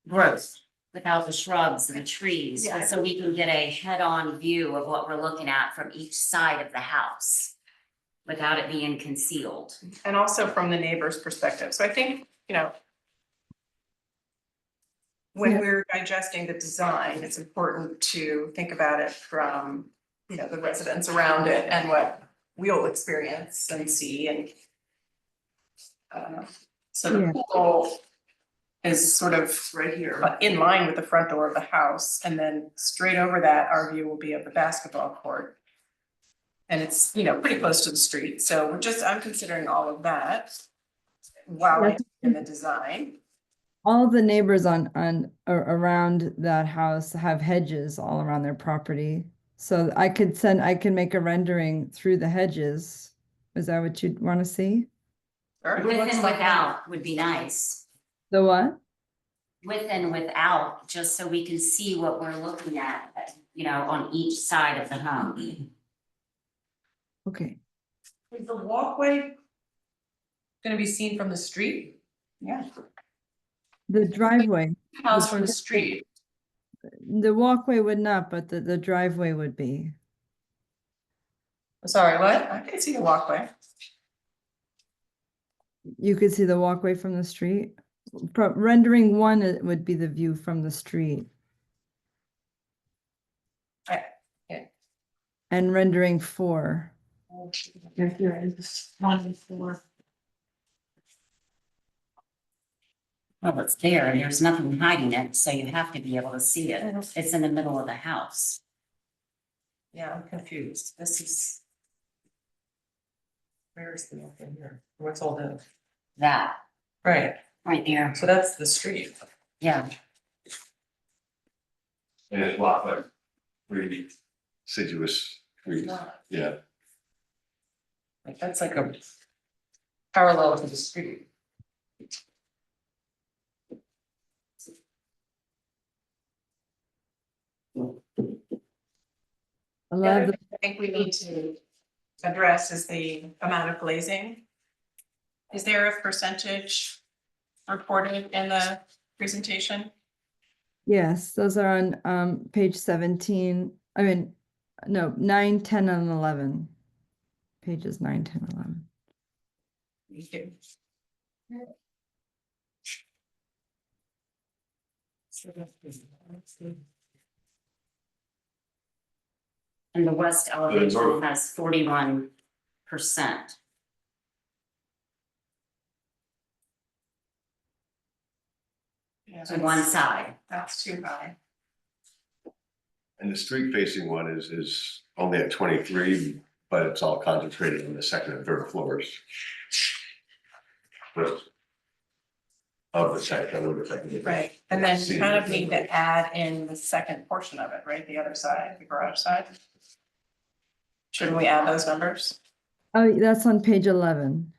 growth, without the shrubs and the trees,
Yeah.
so we can get a head-on view of what we're looking at from each side of the house without it being concealed.
And also from the neighbor's perspective. So I think, you know, when
Yeah.
we're digesting the design, it's important to think about it from, you know, the residents around it and what we'll experience and see and so the
Yeah.
pool is sort of right here, in line with the front door of the house, and then straight over that, our view will be of the basketball court. And it's, you know, pretty close to the street, so I'm considering all of that while
Yeah.
in the design.
All the neighbors around that house have hedges all around their property. So I can make a rendering through the hedges. Is that what you'd want to see?
With and without would be nice,
The what?
with and without, just so we can see what we're looking at, you know, on each side of the home.
Okay.
Is the walkway gonna be seen from the street? Yeah.
The driveway,
House from the street.
the walkway would not, but the driveway would be.
Sorry, what? I can see the walkway.
You could see the walkway from the street. Rendering one, it would be the view from the street.
Yeah.
And rendering 4.
Here is 1 and 4.
Well, it's there, and there's nothing hiding it, so you have to be able to see it. It's in the middle of the house.
Yeah, I'm confused. This is. Where is the walkway here? What's all the?
That,
Right,
right there,
so that's the street.
yeah.
And it's blocked by really deciduous trees, yeah.
Like, that's like a parallel to the street.
A
The
lot
other
of
thing I think we need to address is the amount of glazing. Is there a percentage reported in the presentation?
yes, those are on page 17. I mean, no, 9, 10, and 11. Pages 9, 10, 11.
Thank you.
And the west elevation has 41%.
Yeah,
To one side.
That's too high.
And the street facing one is only at 23, but it's all concentrated in the second and third floors. But of the second.
Right, and then you kind of need to add in the second portion of it, right, the other side, the garage side. Shouldn't we add those numbers?
Oh, that's on page 11.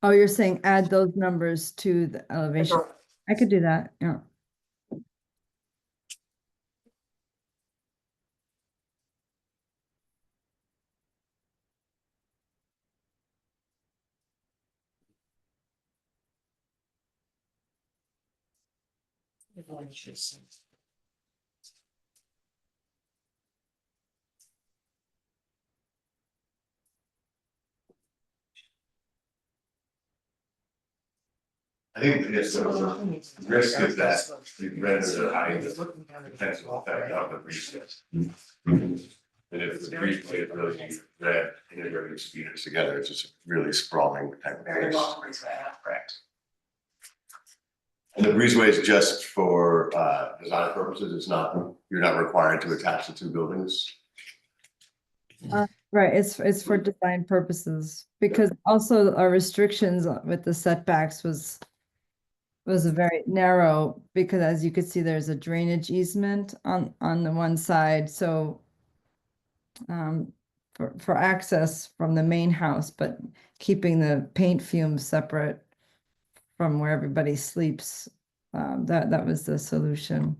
Oh, you're saying add those numbers to the elevation. I could do that, yeah.
I think it's the risk is that the rents are high, the potential effect of the recess. And if the replay is really that integrating speakers together, it's just really sprawling type of
Very
place.
long, correct.
And the breezeway is just for design purposes, it's not, you're not required to attach the two buildings?
Right, it's for design purposes, because also our restrictions with the setbacks was a very narrow, because as you could see, there's a drainage easement on the one side, so for access from the main house, but keeping the paint fumes separate from where everybody sleeps, that was the solution.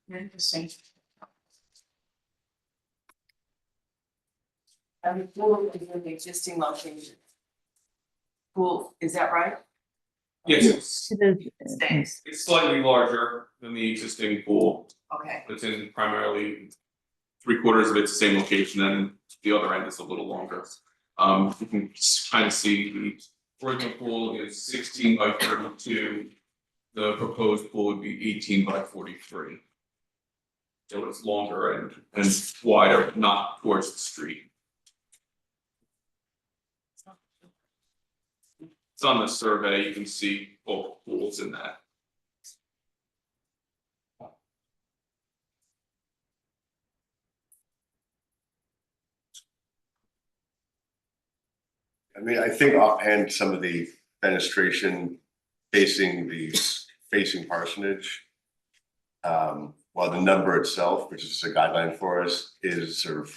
Interesting.
And the pool is in the existing location. Pool, is that right?
Yes,
It is.
Stays,
it's slightly larger than the existing pool.
okay.
It's in primarily 3/4 of it's the same location, and the other end is a little longer. You can kind of see the original pool is 16 by 32. The proposed pool would be 18 by 43. So it's longer and wider, not towards the street. It's on the survey, you can see both pools in that.
I mean, I think offhand, some of the fenestration facing parsonage. While the number itself, which is a guideline for us, is sort of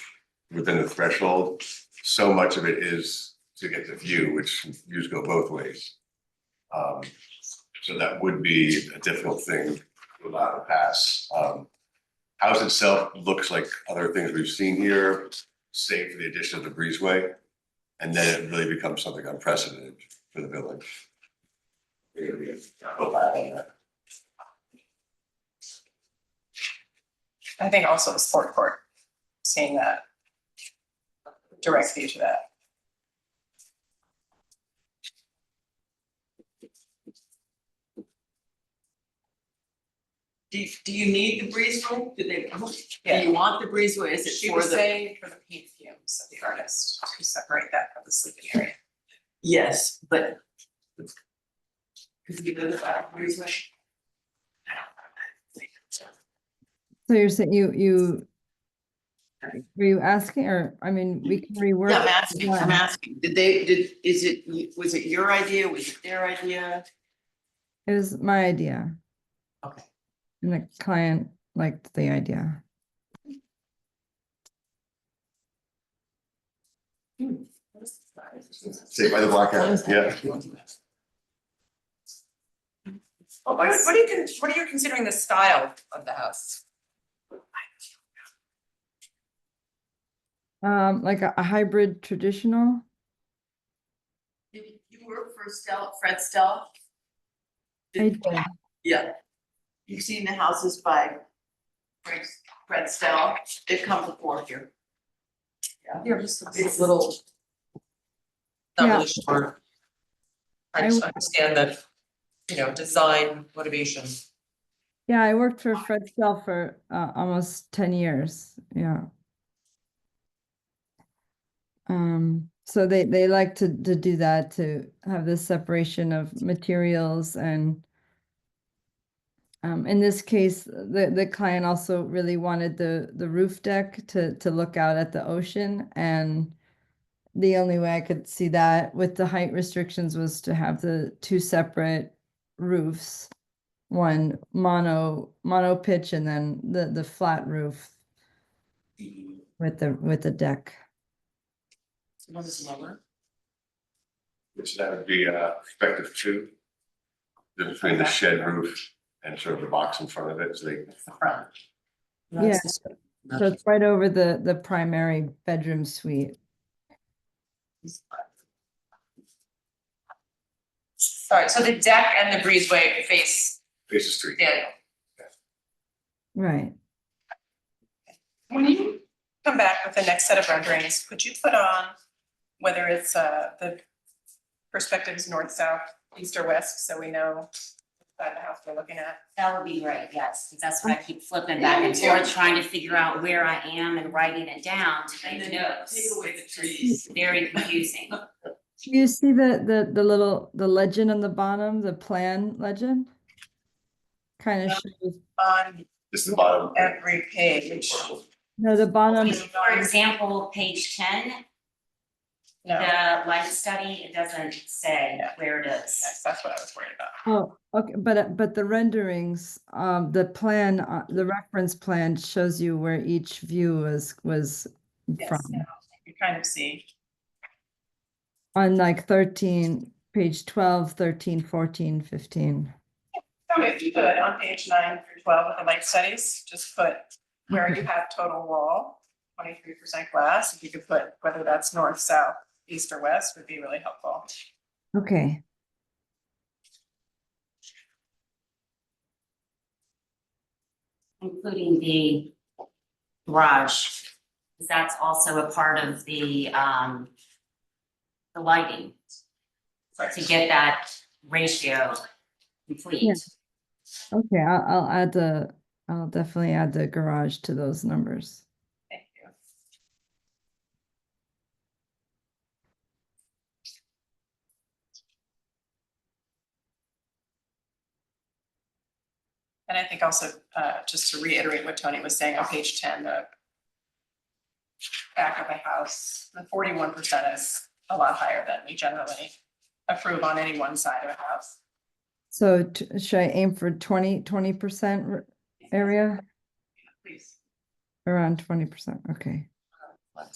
within the threshold, so much of it is to get the view, which views go both ways. So that would be a difficult thing to allow to pass. House itself looks like other things we've seen here, save for the addition of the breezeway. And then it really becomes something unprecedented for the village.
I think also the sport court, seeing that direct view to that.
Do you need the breezeway? Do
Yeah.
you want the breezeway? Is it
She
for
was
the?
saying for the paint fumes of the artist, to separate that from the sleeping area.
Yes, but. Could you go to that breezeway?
So you're saying were you asking, or, I mean, we can rework.
Yeah,
it.
I'm asking, was it your idea, was it their idea?
It was my idea,
Okay.
and the client liked the idea.
Say by the blackout, yeah.
What are you considering the style of the house?
Like a hybrid traditional.
You work for Fred Stella?
I did.
Yeah. You've seen the houses by Fred Stella, they've come before here.
Here, just
It's little.
not
Yeah.
really sure. I just understand the, design motivation.
Yeah, I worked for Fred Stell for almost 10 years. Yeah. So they like to do that, to have this separation of materials, and in this case, the client also really wanted the roof deck to look out at the ocean, and the only way I could see that with the height restrictions was to have the two separate roofs, one mono pitch, and then the flat roof with the deck.
One is lower.
Which that would be perspective 2. Between the shed roof and sort of the box in front of it, so they.
That's the front.
Yeah, so it's right over the primary bedroom suite.
Sorry, so the deck and the breezeway face
Face the street.
Daniel.
Right.
When you come back with the next set of renderings, could you put on whether it's the perspectives north, south, east or west, so we know what the house we're looking at?
That would be great, yes, because that's what I keep flipping back and forth, trying to figure out where I am and writing it down to
And
make
then
notes.
take away the trees.
It's very confusing.
You see the legend on the bottom, the plan legend? kind of shows,
On
This is the bottom.
every page.
no, the bottom,
For example, page 10,
No,
the life study, it doesn't say where it is.
yes, that's what I was worried about.
oh, okay, but the renderings, the plan, the reference plan shows you where each view was
Yes,
from.
now you kind of see.
On like 13, page 12, 13, 14, 15.
So if you could, on page 9 through 12 of the life studies, just put where you have total wall, 23% glass. If you could put whether that's north, south, east, or west would be really helpful.
Okay,
Including the garage, because that's also a part of the lighting, to get that ratio complete.
Yeah. okay, I'll definitely add the garage to those numbers.
Thank you. And I think also, just to reiterate what Tony was saying on page 10, the back of the house, the 41% is a lot higher than we generally approve on any one side of a house.
So should I aim for 20% area?
Please.
Around 20%, okay.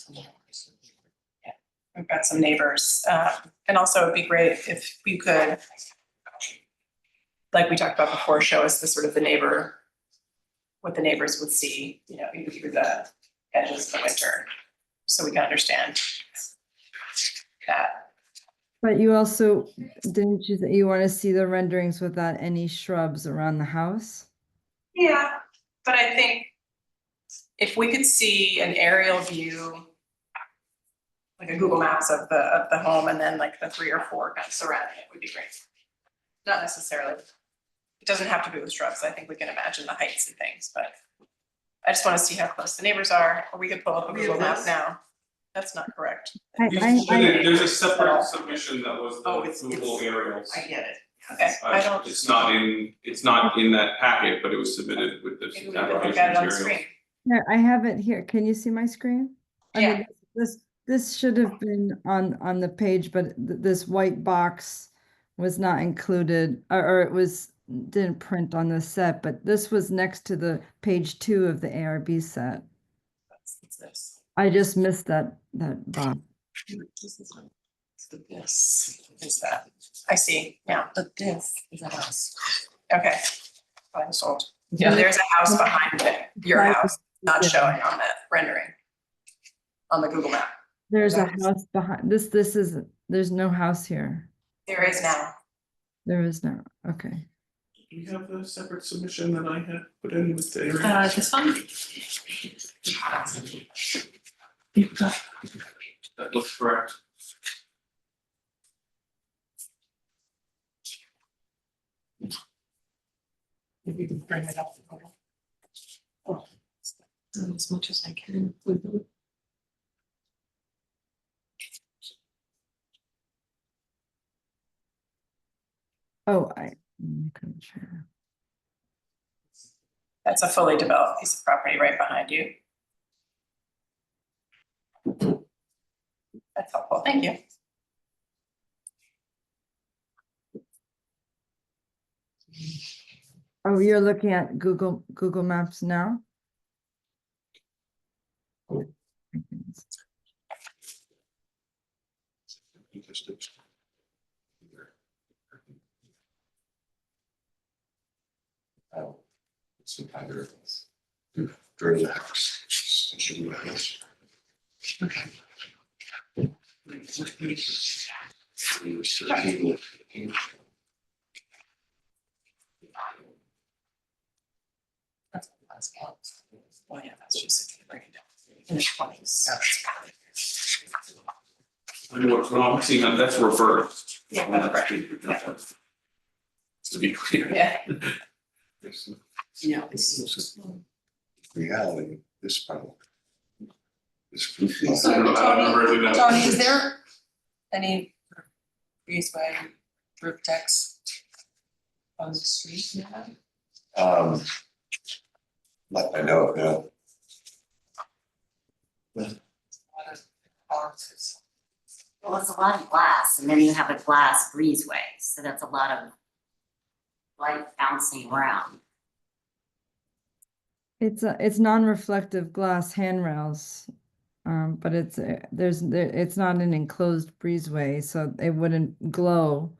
Yeah, we've got some neighbors, and also it'd be great if you could, like we talked about before, show us the sort of the neighbor, what the neighbors would see, you know, even through the edges of the winter, so we can understand that.
But you also, didn't you, you want to see the renderings without any shrubs around the house?
Yeah, but I think if we could see an aerial view, like a Google Maps of the home, and then like the 3 or 4 kind of surrounding it would be great. Not necessarily, it doesn't have to be with shrubs. I think we can imagine the heights and things, but I just want to see how close the neighbors are, or we could pull up a Google map now. That's not correct.
There's a separate submission that was
Oh,
the
it's-
Google aerials.
I get it.
Okay, I don't.
It's not in that packet, but it was submitted with the
Maybe we could look
application
at it on the
materials.
screen.
Yeah, I have it here. Can you see my screen? I mean, this should have been on the page, but this white box was not included, or it didn't print on the set, but this was next to the page 2 of the Ahrb set.
What's this?
I just missed that box.
This is that. I see, yeah.
But this is a house.
Okay. I was sold. Yeah, there's a house behind it, your house, not showing on that rendering. On the Google map.
There's a house behind, this is, there's no house here.
There is now.
There is no, okay.
Do you have a separate submission that I had put in with the aerials?
This one?
That looks correct.
If you can bring it up. Oh.
As much as I can.
Oh, I couldn't share.
That's a fully developed piece of property right behind you. That's helpful, thank you.
Oh, you're looking at Google Maps now?
Oh, some kind of during the house. Okay.
That's the last one. Oh yeah, that's just a break it down. In the 20s.
I'm seeing that that's reversed.
Yeah, that's right.
To be clear.
Yeah.
Yeah.
Reality, this panel. This.
I don't remember any of that.
Tony, is there any breezeway roof decks on the street?
Let I know, yeah.
Well, it's a lot of glass, and then you have a glass breezeway, so that's a lot of light bouncing around.
It's non-reflective glass handrails, but it's not an enclosed breezeway, so it wouldn't glow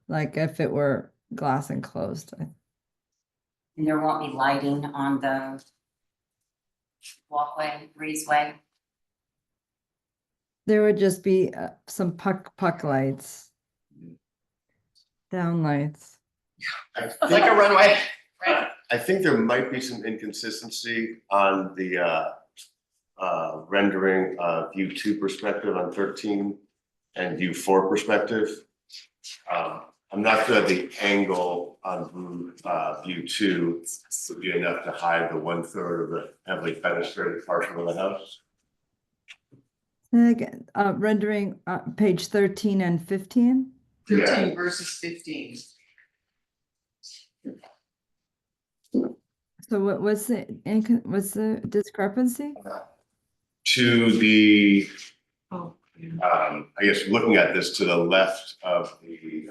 like if it were glass enclosed.
And there won't be lighting on the walkway, breezeway.
There would just be some puck lights, down lights.
Like a runway, right?
I think there might be some inconsistency on the rendering view 2 perspective on 13 and view 4 perspective. I'm not sure the angle on view 2 would be enough to hide the 1/3 of the heavily fenestrated portion of the house.
And again, rendering page 13 and 15.
13 versus 15.
So what's the discrepancy?
To the,
Oh.
I guess looking at this to the left of the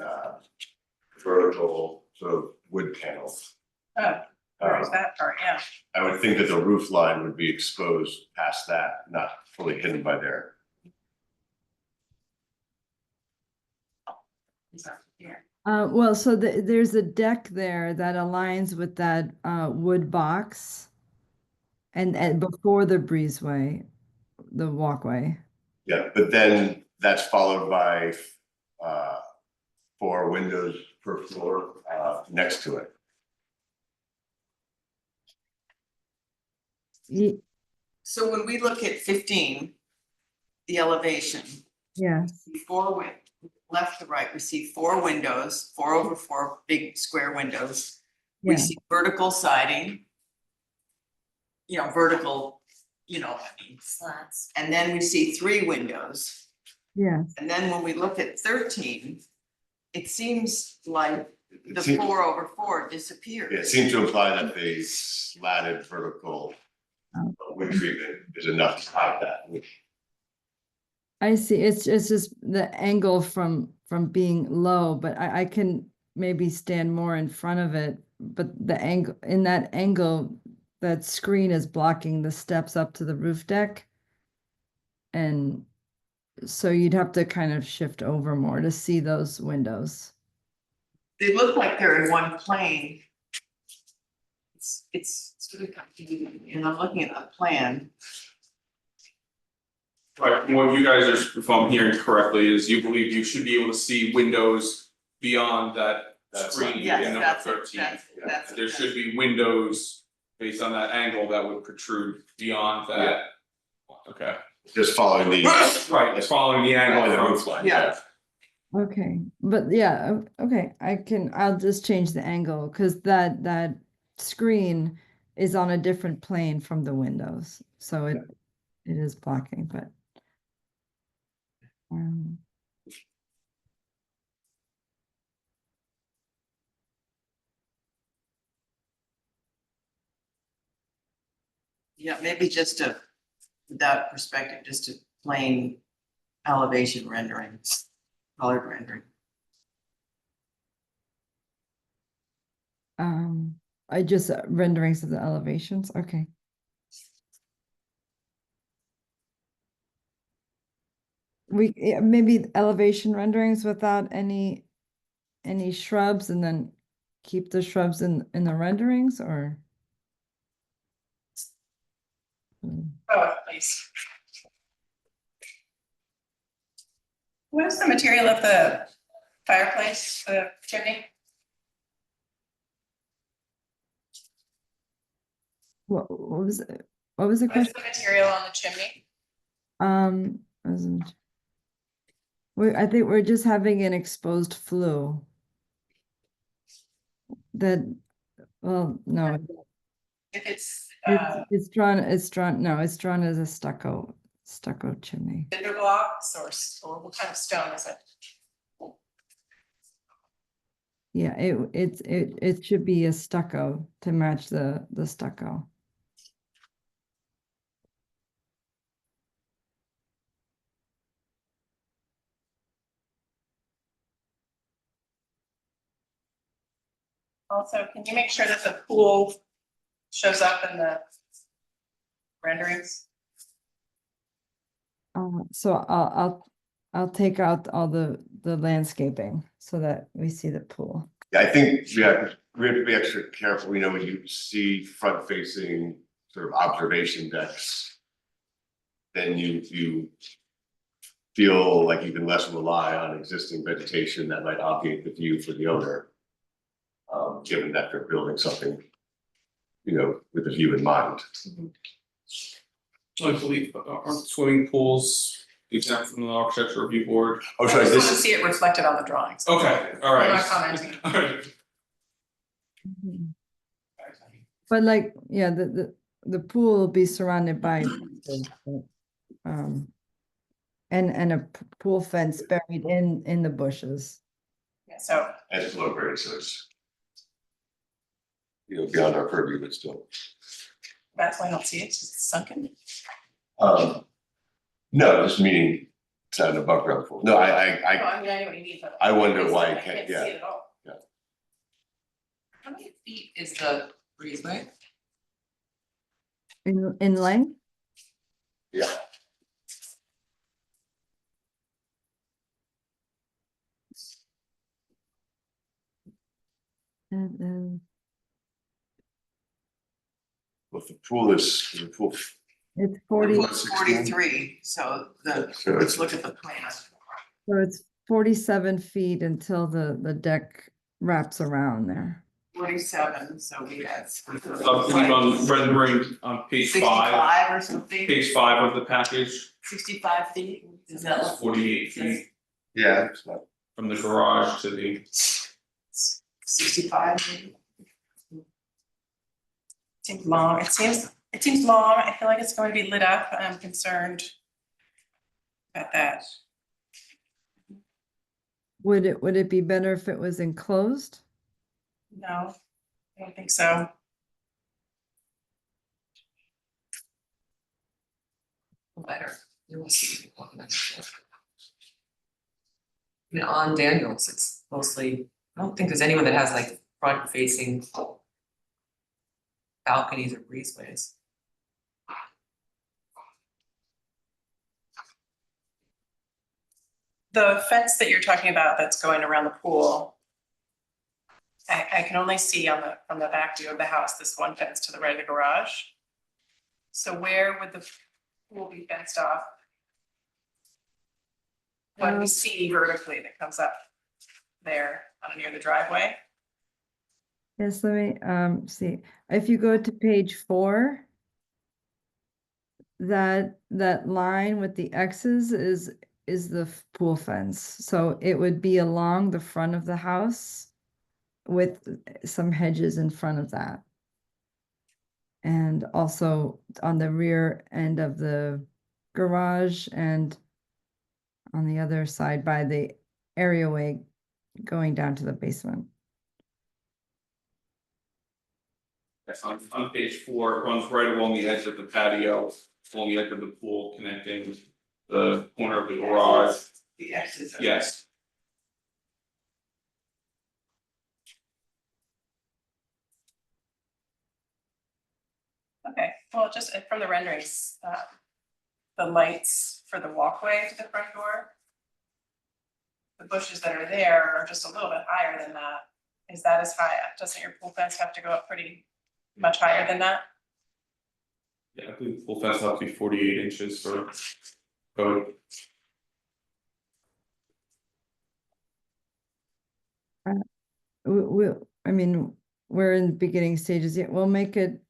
vertical sort of wood panel.
Oh, where is that part? Yeah.
I would think that the roof line would be exposed past that, not fully hidden by there.
Well, so there's a deck there that aligns with that wood box, and before the breezeway, the walkway.
Yeah, but then that's followed by 4 windows per floor next to it.
So when we look at 15, the elevation,
Yes.
before left to right, we see 4 windows, 4/4 big square windows. We
Yeah.
see vertical siding. Vertical,
Slats.
and then we see 3 windows.
Yes.
And then when we look at 13, it seems like
It
the
seems-
4/4 disappears.
It seems to imply that the slatted vertical wood treatment is enough to hide that.
I see. It's just the angle from being low, but I can maybe stand more in front of it. But the angle in that angle, that screen is blocking the steps up to the roof deck. And so you'd have to kind of shift over more to see those windows.
They look like they're in one plane. It's sort of confusing, and I'm looking at the plan.
Right, what you guys are, if I'm hearing correctly, is you believe you should be able to see windows beyond that screen
Yes,
in number
that's
13.
that's.
There should be windows based on that angle that would protrude beyond that. Okay.
Just following the.
Right, it's following the angle
Following the
from-
roof line.
Yeah.
Okay, but yeah, okay, I'll just change the angle because that screen is on a different plane from the windows, so it is blocking, but.
Yeah, maybe just without perspective, just a plain elevation rendering, colored rendering.
I just renderings of the elevations, okay. Maybe elevation renderings without any shrubs, and then keep the shrubs in the renderings, or?
Oh, please. What is the material of the fireplace, the chimney?
What was it? What was the
What is
question?
the material on the chimney?
I think we're just having an exposed flue. Well, no,
If it's
it's drawn as a stucco chimney.
cinder blocks or what kind of stone is it?
Yeah, it should be a stucco to match the stucco.
Also, can you make sure that the pool shows up in the renderings?
So I'll take out all the landscaping so that we see the pool.
Yeah, I think, yeah, we have to be extra careful, you know, when you see front facing sort of observation decks. Then you feel like you can less rely on existing vegetation that might obviate the view for the owner. Given that they're building something, you know, with a view in mind.
I believe aren't swimming pools exempt from the architecture review board?
Oh,
I
sorry,
just want to
this,
see it reflected on the drawings.
Okay, all right.
I'm not commenting.
All right.
But like, yeah, the pool will be surrounded by and a pool fence buried in the bushes.
Yeah, so
and it's low grade, so it's. You know, beyond our purview, but still.
that's why I don't see it, it's just sunken.
No, just meaning it's not an above ground pool. No,
No, I mean, I know what you mean, but.
I wonder why
I
you can't,
see
yeah.
it at all.
How many feet is the breezeway?
In length?
Yeah.
And
Well, the pool is, the pool.
it's 40,
Well,
It's
16.
43, so
So
let's
it's,
look at the plan.
so it's 47 feet until the deck wraps around there.
47, so we had.
I believe on rendering on page 5,
65 or something,
page 5 of the package,
65 feet, is that?
it's 48 feet
yeah, it's not.
from the garage to the.
65 maybe?
Seems long, it seems long, I feel like it's going to be lit up, and I'm concerned about that.
Would it be better if it was enclosed?
No, I don't think so.
Better. You will see. I mean, on Daniels, it's mostly, I don't think there's anyone that has like front facing balconies or breezeways.
The fence that you're talking about that's going around the pool. I can only see from the back view of the house, this one fence to the right of the garage. So where would the pool be fenced off? What do we see vertically that comes up there near the driveway?
Yes, let me see. If you go to page 4, that line with the X's is the pool fence. So it would be along the front of the house with some hedges in front of that. And also on the rear end of the garage and on the other side by the areaway going down to the basement.
Yes, on page 4, it runs right along the edge of the patio, along the edge of the pool, connecting the corner of the garage.
The X's. Are-
Yes,
Okay, well, just from the renderings, the lights for the walkway to the front door. The bushes that are there are just a little bit higher than that. Is that as high? Doesn't your pool fence have to go up pretty much higher than that?
yeah, I believe the full fence will have to be 48 inches for code.
I mean, we're in the beginning stages yet. We'll make it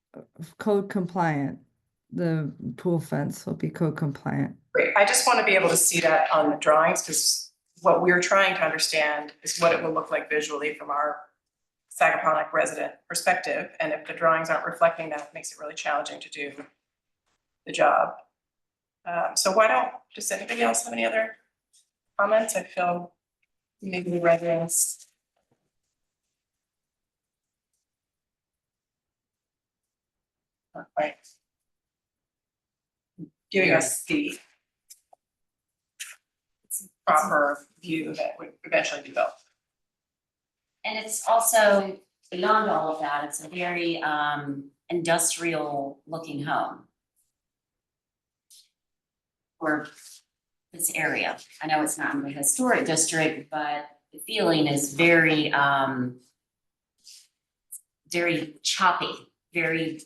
code compliant. The pool fence will be code compliant.
Great, I just want to be able to see that on the drawings, because what we're trying to understand is what it will look like visually from our Sagaponack resident perspective, and if the drawings aren't reflecting that, it makes it really challenging to do the job. So does anybody else have any other comments? I feel maybe the renderings not quite giving us the proper view that would eventually be built.
And it's also, beyond all of that, it's a very industrial looking home. For this area, I know it's not in the historic district, but the feeling is very very choppy, very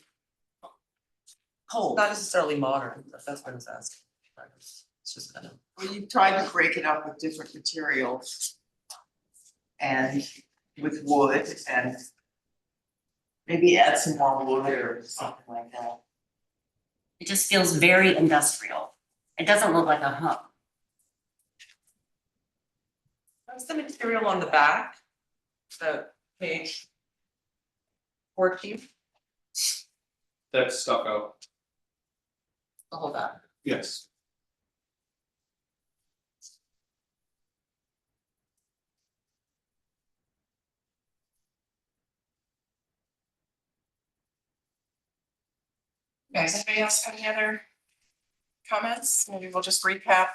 cold.
Not necessarily modern, if that's what I was asking. It's just kind of.
Well, you tried to break it up with different materials. And with wood and maybe add some more wood or something like that.
It just feels very industrial. It doesn't look like a home.
What's the material on the back? The page 14,
That's stucco,
the whole back.
yes.
Guys, anybody else have any other comments? Maybe we'll just recap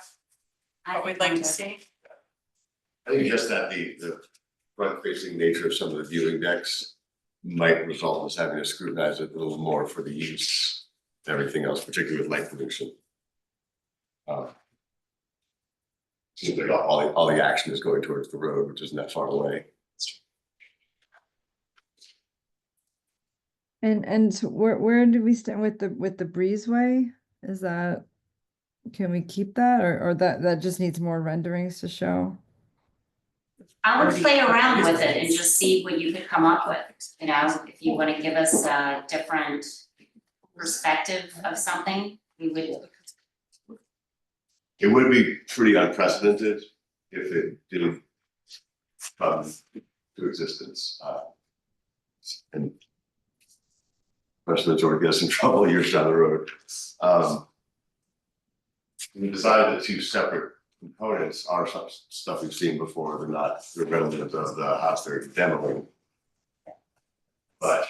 what we'd like to see.
I think just that the front facing nature of some of the viewing decks might result in us having to scrutinize it a little more for the use and everything else, particularly with light pollution. Seems like all the action is going towards the road, which isn't that far away.
And so where do we stand with the breezeway? Is that, can we keep that, or that just needs more renderings to show?
I would play around with it and just see what you could come up with, you know, if you wanna give us a different perspective of something, we would.
It would be pretty unprecedented if it didn't come to existence. And precedents already get us in trouble years down the road. We decided the two separate components are some stuff we've seen before. They're not redundant of the house they're demoing. But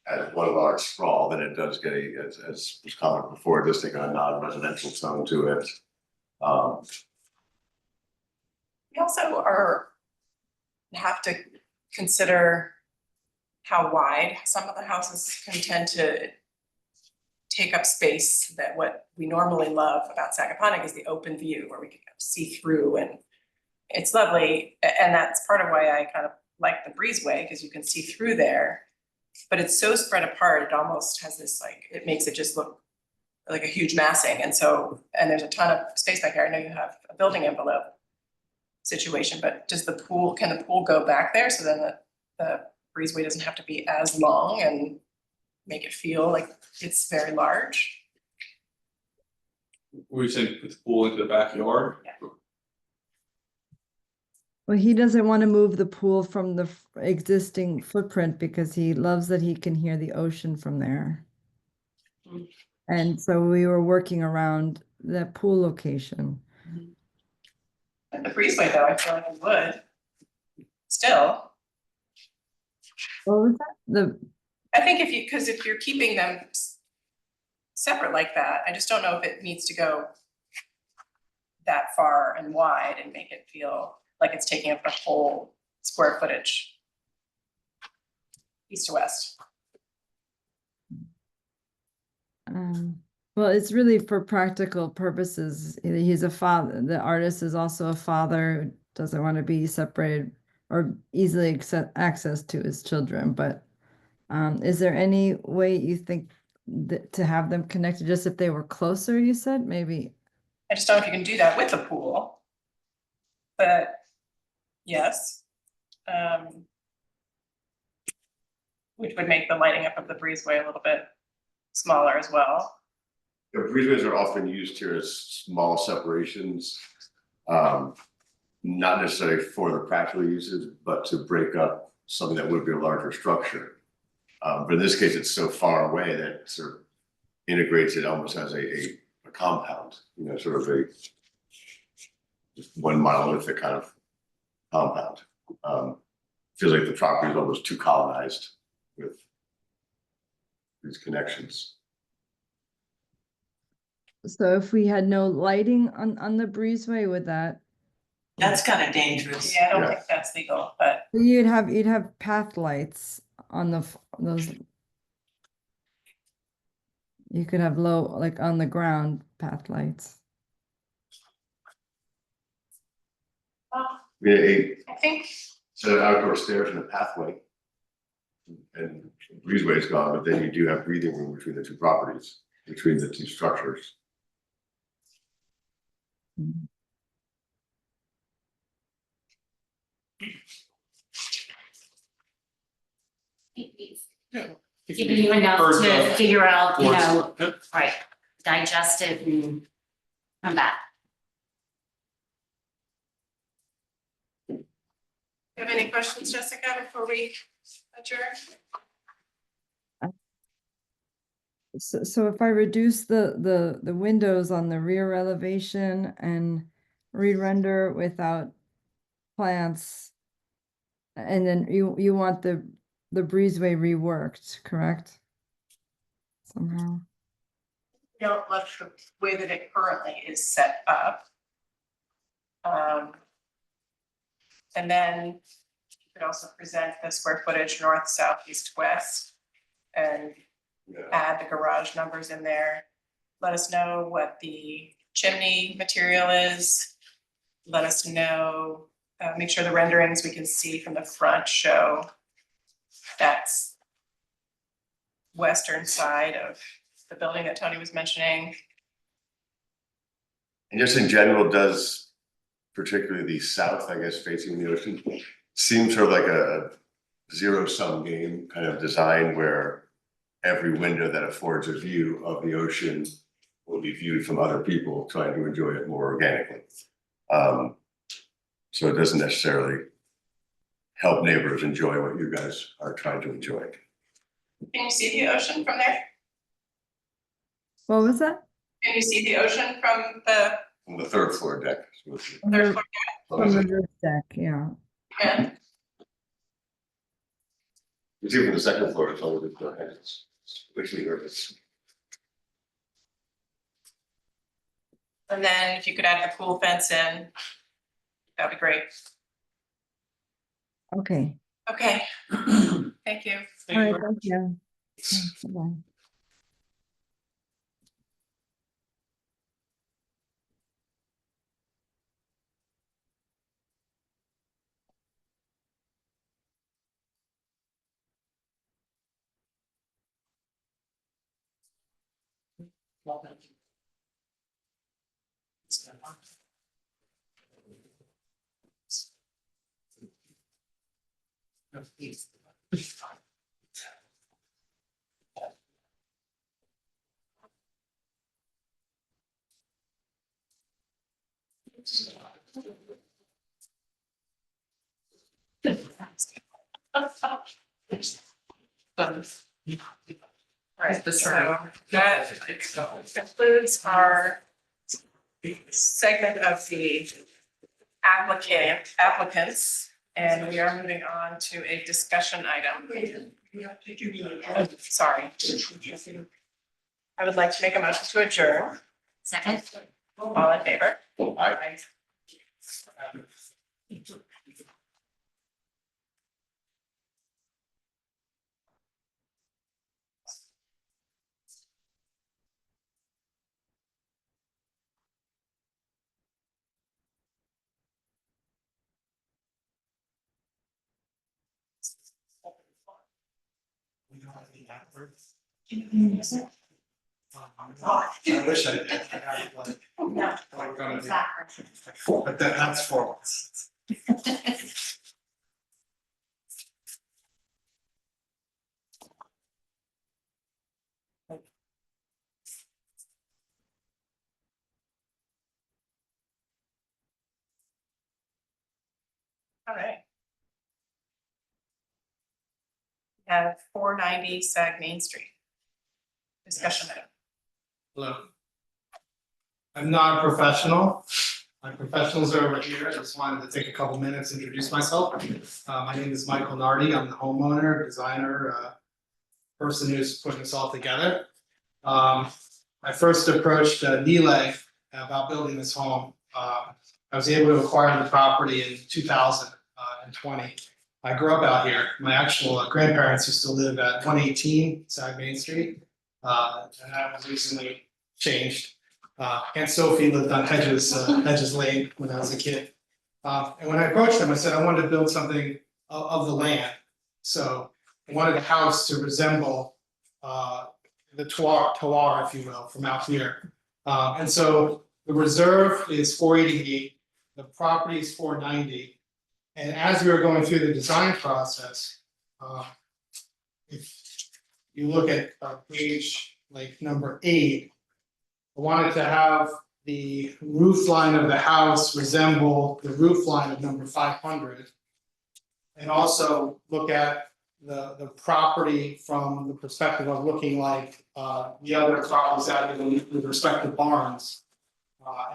as one large sprawl, then it does get as was commented before, it does take a non-residential tone to it.
We also have to consider how wide some of the houses can tend to take up space, that what we normally love about Sagaponic is the open view where we can see through, and it's lovely. And that's part of why I kind of like the breezeway, because you can see through there, but it's so spread apart, it almost has this like, it makes it just look like a huge massing. And so, and there's a ton of space back here. I know you have a building envelope situation, but does the pool, can the pool go back there so then the breezeway doesn't have to be as long and make it feel like it's very large?
Were you saying put the pool into the backyard?
Yeah.
Well, he doesn't want to move the pool from the existing footprint because he loves that he can hear the ocean from there.
Mm.
And so we were working around that pool location.
And the breezeway though, I feel like it would still.
What was that?
I think if you're keeping them separate like that, I just don't know if it needs to go that far and wide and make it feel like it's taking up the whole square footage. East to west.
Well, it's really for practical purposes. He's a father. The artist is also a father who doesn't want to be separated or easily access to his children. But is there any way you think that to have them connected, just if they were closer, you said, maybe?
I just don't know if you can do that with the pool. But yes. Which would make the lighting up of the breezeway a little bit smaller as well.
The breezeways are often used here as small separations. Not necessarily for the practical uses, but to break up something that would be a larger structure. But in this case, it's so far away that it sort of integrates it almost as a compound, you know, sort of a just one monolithic kind of compound. Feels like the property is almost too colonized with these connections.
So if we had no lighting on the breezeway, would that,
That's kind of dangerous.
Yeah, I don't
Yeah.
think that's legal, but
you'd have path lights on those. You could have low, like on the ground path lights.
Yeah,
I think,
so outdoor stairs and a pathway. And breezeway is gone, but then you do have breathing room between the two properties, between the two structures.
giving you enough
Heard
to
the
figure out, you know,
Yep.
right, digest it and come back.
You have any questions, Jessica, before we adjourn?
So if I reduce the windows on the rear elevation and re-render without plants, and then you want the breezeway reworked, correct? Somehow.
you don't love the way that it currently is set up. And then you could also present the square footage north, south, east, west. And
Yeah.
add the garage numbers in there. Let us know what the chimney material is. Let us know, make sure the renderings we can see from the front show that's western side of the building that Tony was mentioning.
And just in general, does particularly the south, I guess, facing the ocean, seem sort of like a zero-sum game kind of design where every window that affords a view of the ocean will be viewed from other people trying to enjoy it more organically. So it doesn't necessarily help neighbors enjoy what you guys are trying to enjoy.
Can you see the ocean from there?
What was that?
Can you see the ocean from the
On the third floor deck.
third floor?
From the roof deck, yeah.
Yeah.
It's even the second floor, it's only the heads, which we heard this.
And then if you could add the pool fence in, that'd be great.
Okay.
Okay. Thank you.
All right, thank you. Bye.
Right, so that concludes our segment of the applicants, and we are moving on to a discussion item. Oh, sorry. I would like to make a motion to adjourn.
Second?
All in favor? Aye.
I wish I did. I got one.
No.
We're gonna do- But that's for us.
All right. We have 490 Sag Main Street. Discussion item.
Hello. I'm not a professional. My professionals are over here. I just wanted to take a couple minutes, introduce myself. My name is Michael Nardi. I'm the homeowner, designer, person who's putting this all together. I first approached Nile about building this home. I was able to acquire the property in 2020. I grew up out here. My actual grandparents used to live at 118 Sag Main Street. And that was recently changed. Aunt Sophie lived on Hedges Lane when I was a kid. And when I approached them, I said I wanted to build something of the land. So I wanted the house to resemble the terroir, if you will, from out here. And so the reserve is 488, the property is 490. And as we were going through the design process, if you look at page like number 8, I wanted to have the roof line of the house resemble the roof line of number 500. And also look at the property from the perspective of looking like the other properties out here with respect to barns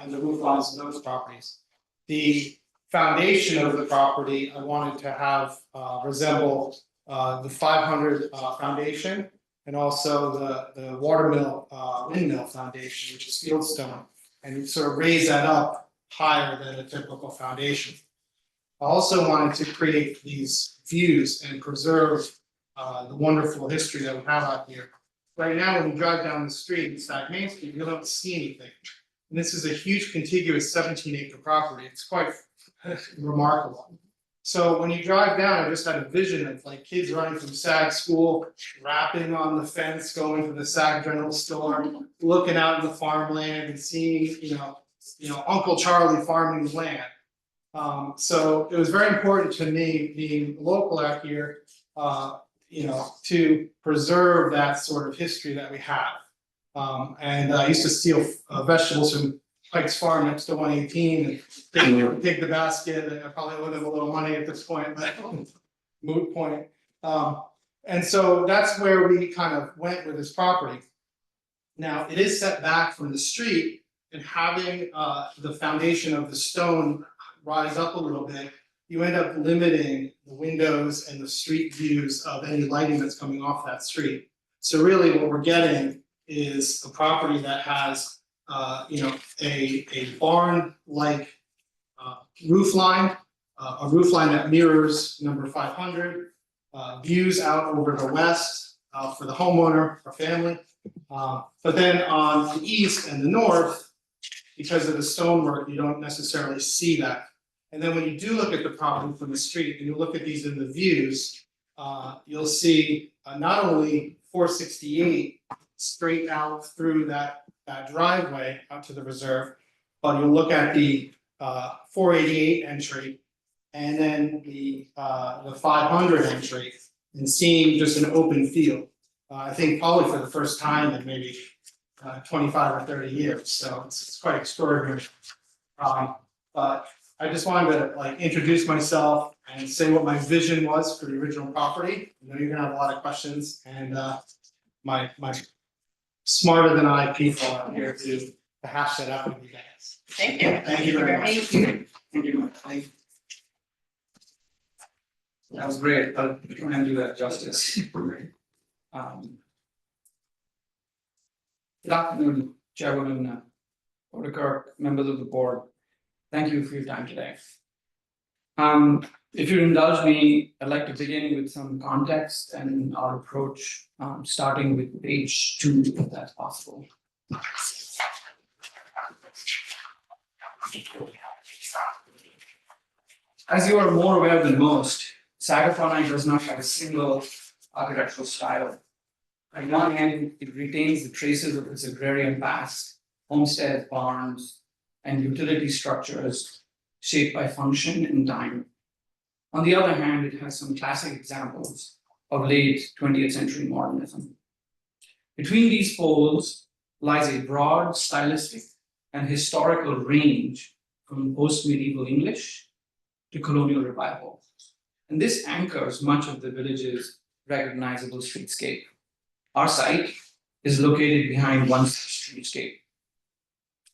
and the roof lines of those properties. The foundation of the property I wanted to have resemble the 500 foundation and also the watermill windmill foundation, which is fieldstone, and sort of raise that up higher than a typical foundation. I also wanted to create these views and preserve the wonderful history that we have out here. Right now, when you drive down the street in Sag Main Street, you don't see anything. And this is a huge contiguous 17-acre property. It's quite remarkable. So when you drive down, I just had a vision of like kids running from Sag School, rapping on the fence, going to the Sag General Store, looking out in the farmland and seeing, you know, Uncle Charlie farming the land. So it was very important to me, being local out here, you know, to preserve that sort of history that we have. And I used to steal vegetables from Pike's Farm next to 118 and take the basket. I probably owe them a little money at this point, but moot point. And so that's where we kind of went with this property. Now, it is set back from the street, and having the foundation of the stone rise up a little bit, you end up limiting the windows and the street views of any lighting that's coming off that street. So really what we're getting is a property that has you know, a barn-like roof line, a roof line that mirrors number 500, views out over the west for the homeowner or family. But then on the east and the north, because of the stonework, you don't necessarily see that. And then when you do look at the property from the street and you look at these in the views, you'll see not only 468 straight out through that driveway out to the reserve, but you'll look at the 488 entry and then the 500 entry and seeing just an open field. I think probably for the first time in maybe 25 or 30 years, so it's quite extraordinary. But I just wanted to like introduce myself and say what my vision was for the original property. I know you're gonna have a lot of questions, and my smarter than I people are here to hash that out with you guys.
Thank you.
Thank you very much.
Thank you.
Thank you.
That was great. I'll try and do that justice. Good afternoon, Chairwoman Odekar, members of the board. Thank you for your time today. If you indulge me, I'd like to begin with some context and our approach, starting with page 2, if that's possible. As you are more aware than most, Sag does not have a single architectural style. On one hand, it retains the traces of its agrarian past, homesteads, barns, and utility structures shaped by function and time. On the other hand, it has some classic examples of late 20th century modernism. Between these poles lies a broad stylistic and historical range from post-medieval English to colonial revival. And this anchors much of the village's recognizable streetscape. Our site is located behind one streetscape,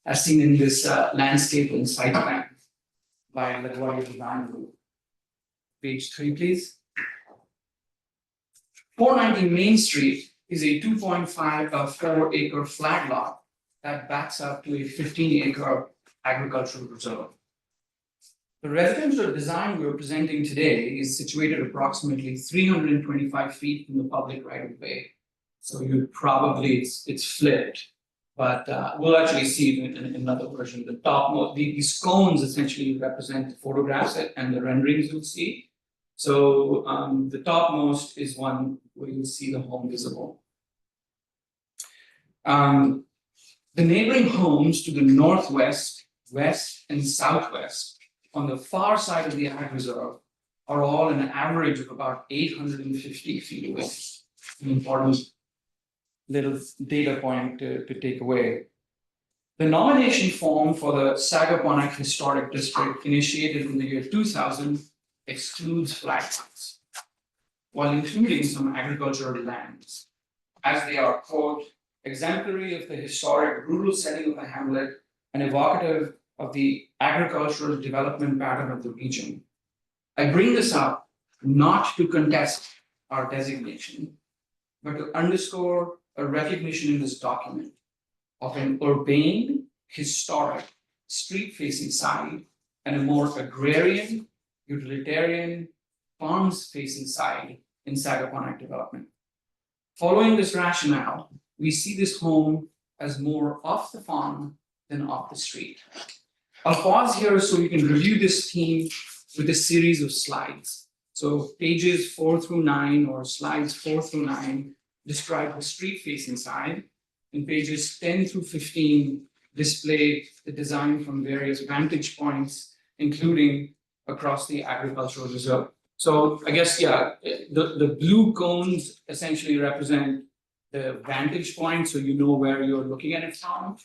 as seen in this landscape and site plan by LaGuardia Design Group. Page 3, please. 490 Main Street is a 2.54 acre flag lot that backs up to a 15 acre agricultural reserve. The residential design we're presenting today is situated approximately 325 feet from the public right of way. So you probably, it's flipped, but we'll actually see it in another version. The topmost, these cones essentially represent the photographs and the renderings you'll see. So the topmost is one where you'll see the home visible. The neighboring homes to the northwest, west, and southwest on the far side of the ag reserve are all an average of about 850 feet away. An important little data point to take away. The nomination form for the Sagaponack Historic District, initiated in the year 2000, excludes flatlands, while including some agricultural lands, as they are, quote, exemplary of the historic rural setting of the hamlet and evocative of the agricultural development pattern of the region. I bring this up not to contest our designation, but to underscore a recognition in this document of an urbane, historic, street-facing side and a more agrarian, utilitarian, farms-facing side in Sagaponack development. Following this rationale, we see this home as more off the farm than off the street. I'll pause here so you can review this theme with a series of slides. So pages 4 through 9 or slides 4 through 9 describe the street-facing side, and pages 10 through 15 display the design from various vantage points, including across the agricultural reserve. So I guess, yeah, the blue cones essentially represent the vantage point, so you know where you're looking at it from.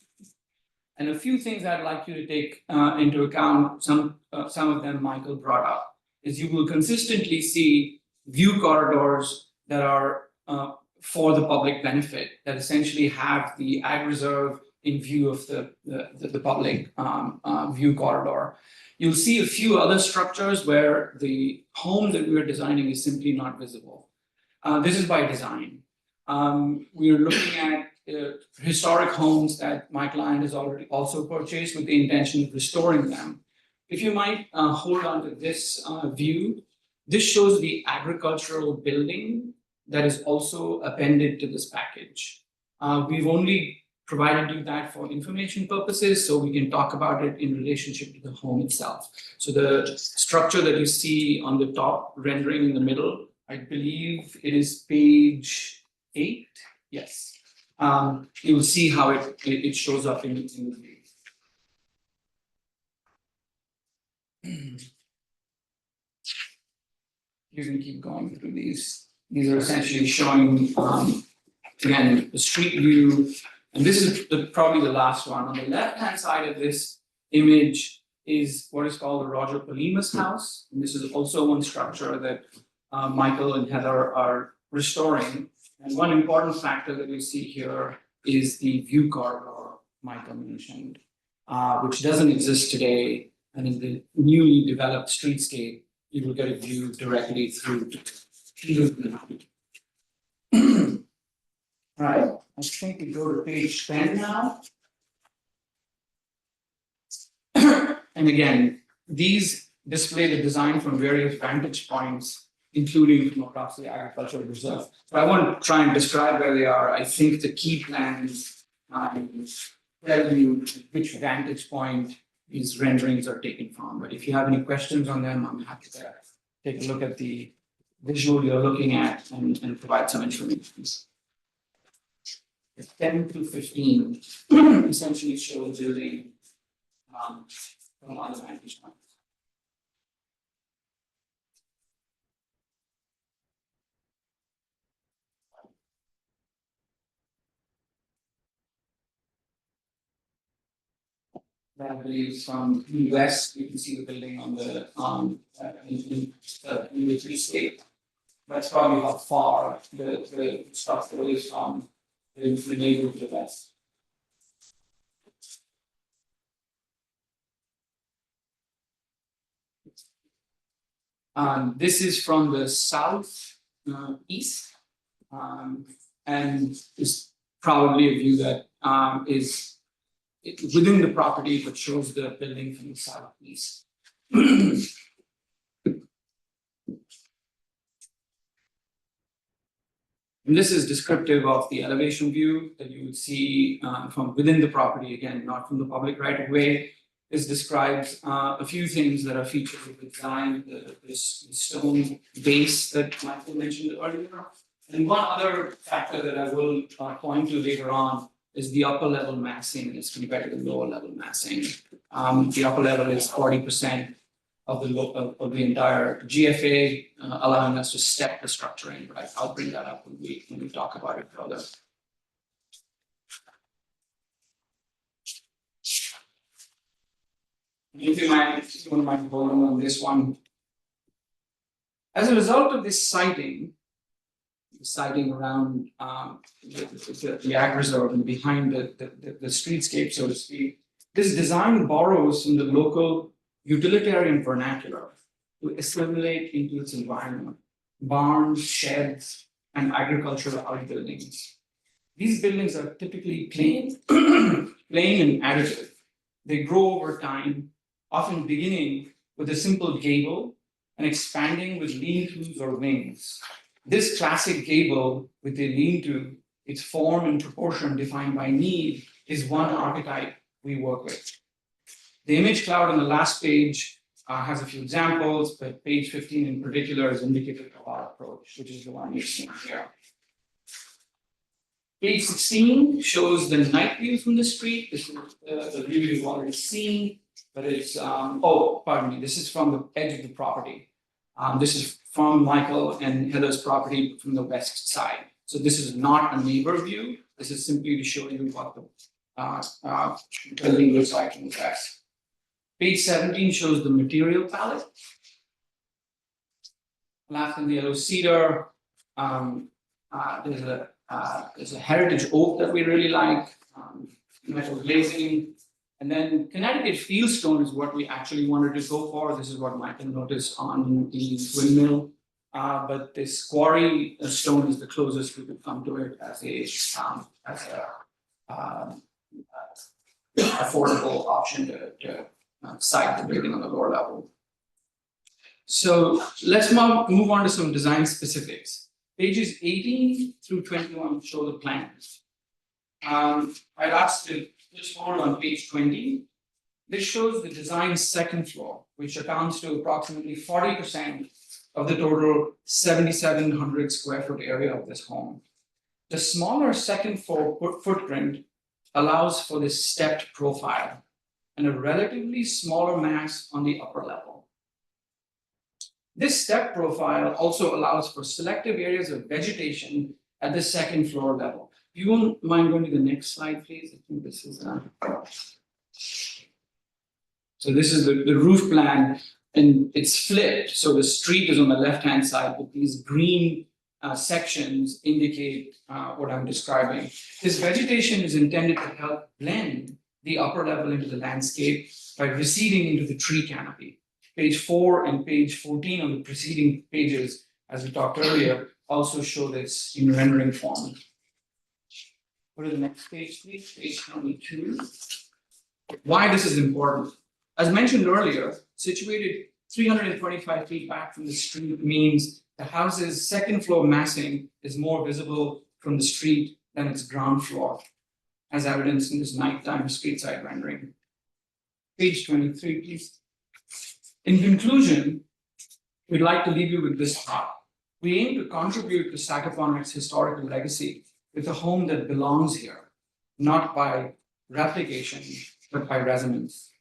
And a few things I'd like you to take into account, some of them Michael brought up, is you will consistently see view corridors that are for the public benefit, that essentially have the ag reserve in view of the public view corridor. You'll see a few other structures where the home that we're designing is simply not visible. This is by design. We're looking at historic homes that my client has already also purchased with the intention of restoring them. If you might hold on to this view, this shows the agricultural building that is also appended to this package. We've only provided you that for information purposes, so we can talk about it in relationship to the home itself. So the structure that you see on the top rendering in the middle, I believe it is page 8, yes. You will see how it shows up in the view. You can keep going through these. These are essentially showing, again, the street view. And this is probably the last one. On the left-hand side of this image is what is called the Roger Polima's house. And this is also one structure that Michael and Heather are restoring. And one important factor that we see here is the view corridor Michael mentioned, which doesn't exist today. And in the newly developed streetscape, you will get a view directly through to Right, I think we go to page 10 now. And again, these display the design from various vantage points, including from across the agricultural reserve. So I want to try and describe where they are. I think the key plans tell you which vantage point these renderings are taken from. But if you have any questions on them, I'm happy to take a look at the visual you're looking at and provide some information. 10 to 15 essentially shows you the from other vantage points. That I believe is from the west. You can see the building on the in the streetscape. That's probably how far the structure is from the neighborhood to the west. This is from the south east. And is probably a view that is within the property, but shows the building from the southeast. And this is descriptive of the elevation view that you would see from within the property, again, not from the public right of way. This describes a few things that are featured with the design, this stone base that Michael mentioned earlier. And one other factor that I will point to later on is the upper level massing as compared to the lower level massing. The upper level is 40% of the entire GFA, allowing us to step the structuring, right? I'll bring that up when we talk about it further. If you don't mind holding on this one. As a result of this siting around the ag reserve and behind the streetscape, so to speak, this design borrows from the local utilitarian vernacular to assimilate into its environment, barns, sheds, and agricultural outbuildings. These buildings are typically plain, plain and additive. They grow over time, often beginning with a simple gable and expanding with lean-tos or wings. This classic gable with a lean-to, its form and proportion defined by need, is one archetype we work with. The image cloud on the last page has a few examples, but page 15 in particular is indicative of our approach, which is the one you're seeing here. Page 16 shows the night view from the street. This is the view you've already seen, but it's, this is from the edge of the property. This is from Michael and Heather's property from the west side. So this is not a neighbor view. This is simply to show you what the building looks like from the west. Page 17 shows the material palette. Left in the yellow cedar, there's a heritage oak that we really like, metal glazing. And then Connecticut fieldstone is what we actually wanted to go for. This is what Michael noticed on the windmill. But this quarry stone is the closest we could come to it as a affordable option to site the building on the lower level. So let's move on to some design specifics. Pages 18 through 21 show the plans. I'd ask to just hold on page 20. This shows the design's second floor, which accounts to approximately 40% of the total 7,700 square foot area of this home. The smaller second floor footprint allows for this stepped profile and a relatively smaller mass on the upper level. This step profile also allows for selective areas of vegetation at the second floor level. If you won't mind going to the next slide, please. I think this is so this is the roof plan, and it's flipped. So the street is on the left-hand side, but these green sections indicate what I'm describing. This vegetation is intended to help blend the upper level into the landscape by receding into the tree canopy. Page 4 and page 14 on the preceding pages, as we talked earlier, also show this in rendering form. Go to the next page, please, page 22. Why this is important. As mentioned earlier, situated 325 feet back from the street means the house's second floor massing is more visible from the street than its ground floor, as evidenced in this nighttime street side rendering. Page 23, please. In conclusion, we'd like to leave you with this thought. We aim to contribute to Sagaponac's historical legacy with a home that belongs here, not by replication, but by resonance.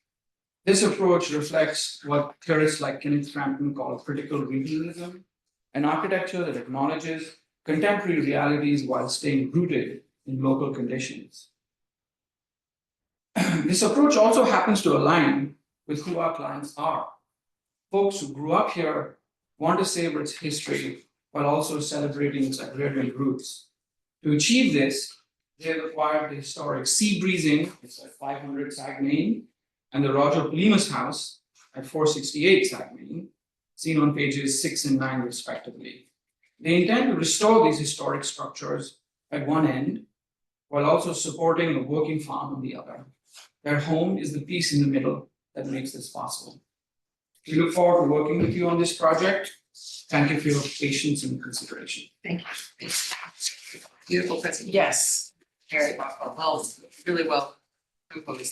This approach reflects what theorists like Kenneth Frampton call critical regionalism, an architecture that acknowledges contemporary realities while staying rooted in local conditions. This approach also happens to align with who our clients are. Folks who grew up here want to savor its history while also celebrating its agrarian roots. To achieve this, they have acquired the historic Sea Breezing, it's at 500 Saguenay, and the Roger Polimas House at 468 Saguenay, seen on pages 6 and 9 respectively. They intend to restore these historic structures at one end while also supporting a working farm on the other. Their home is the piece in the middle that makes this possible. We look forward to working with you on this project. Thank you for your patience and consideration.
Thank you. Beautiful presentation.
Yes.
Very well, really well composed.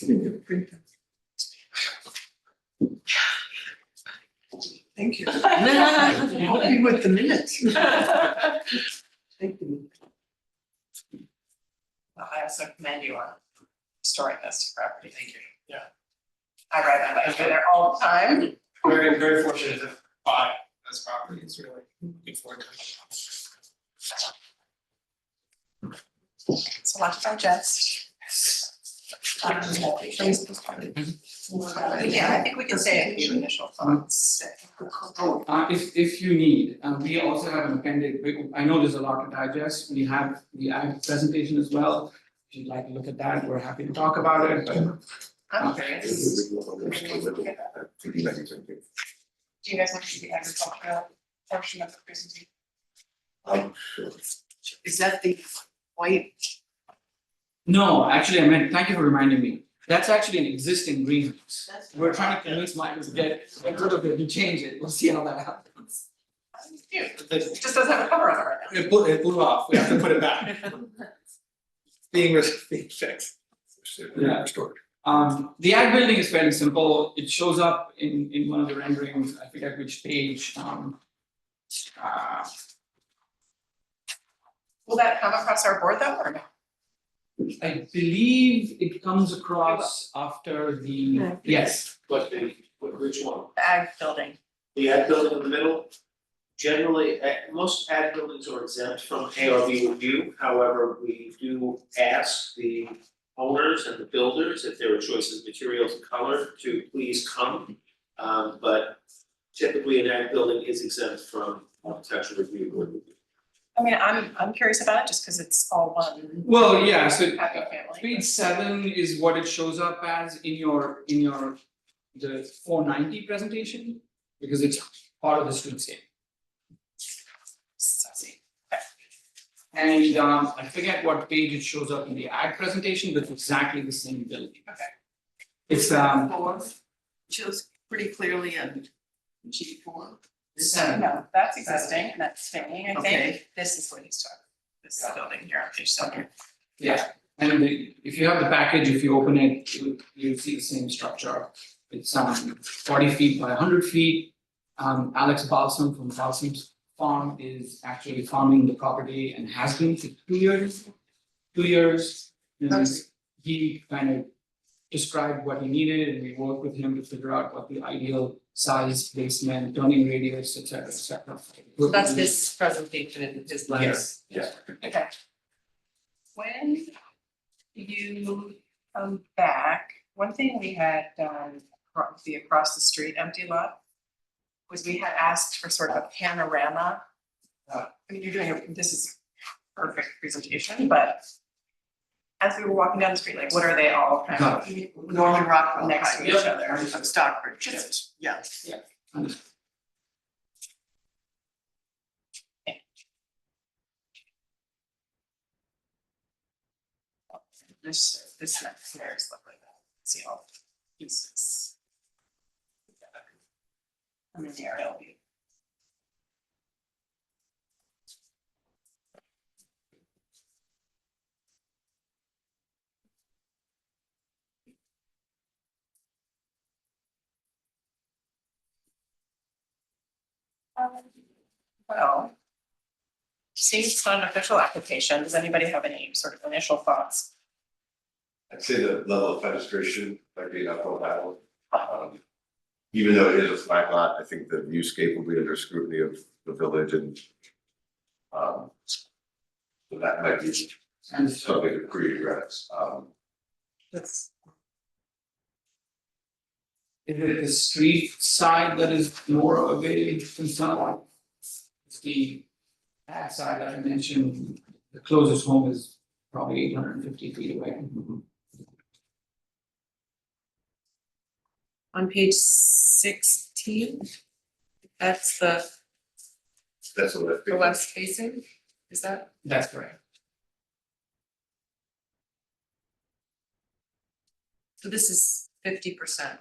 Thank you. Help me with the minutes. Thank you.
I also commend you on storing this property. Thank you.
Yeah.
I ride my bike over there all the time.
Very, very fortunate to buy this property, it's really good for it.
It's a lot to digest. Yeah, I think we can say a few initial thoughts.
If you need, we also have an appendix, I know there's a lot to digest, we have the Ahrb presentation as well. If you'd like to look at that, we're happy to talk about it, but
I'm curious. Do you guys want to see the agricultural portion of the presentation?
Is that the white?
no, actually, I meant, thank you for reminding me. That's actually an existing greenhouse. We're trying to convince Mike to get rid of it and change it. We'll see how that happens.
Cute. It just doesn't have a cover on it right now.
It blew off, we have to put it back. Being fixed.
Yeah.
Restored.
The ag building is fairly simple. It shows up in one of the renderings. I forget which page.
Will that come across our board though, or no?
I believe it comes across after the, yes.
Which one?
The ag building.
The ag building in the middle? Generally, most ag buildings are exempt from ARB review, however, we do ask the owners and the builders if there are choices of materials and color to please come. But typically an ag building is exempt from architectural review.
I mean, I'm curious about it just because it's all one
Well, yeah, so
happy family.
page 7 is what it shows up as in your the 490 presentation, because it's part of the streetscape.
Sassy.
And I forget what page it shows up in the ag presentation, but it's exactly the same building.
Okay.
It's
Shows pretty clearly on G4.
No, that's existing, and that's staying, I
Okay.
think. This is what he's talking, this is the building here on page 7.
Yeah, and if you have the package, if you open it, you see the same structure. It's 40 feet by 100 feet. Alex Balsam from Balsam's farm is actually farming the property and has been for 2 years. 2 years, and he kind of described what he needed, and we worked with him to figure out what the ideal size, basement, turning radius, et cetera, et cetera.
So that's this presentation in his letter.
Yes, yes.
Okay. When you come back, one thing we had done the across the street empty lot was we had asked for sort of a panorama. I mean, you're doing, this is perfect presentation, but as we were walking down the street, like, what are they all kind of
Norman Rockwell.
next to each other?
Of Stockbridge, just, yeah.
This next layer is lovely. See all the pieces. And then the aerial view. Well, seeing it's not an official application, does anybody have any sort of initial thoughts?
I'd say the level of fenestration might be an uphill battle. Even though it is a flat lot, I think the viewscape will be under scrutiny of the village and so that might be something to pre-address.
Is it the street side that is more of a concern? It's the back side that I mentioned, the closest home is probably 850 feet away.
On page 16, that's the
That's what
The west facing, is that?
That's correct.
So this is 50%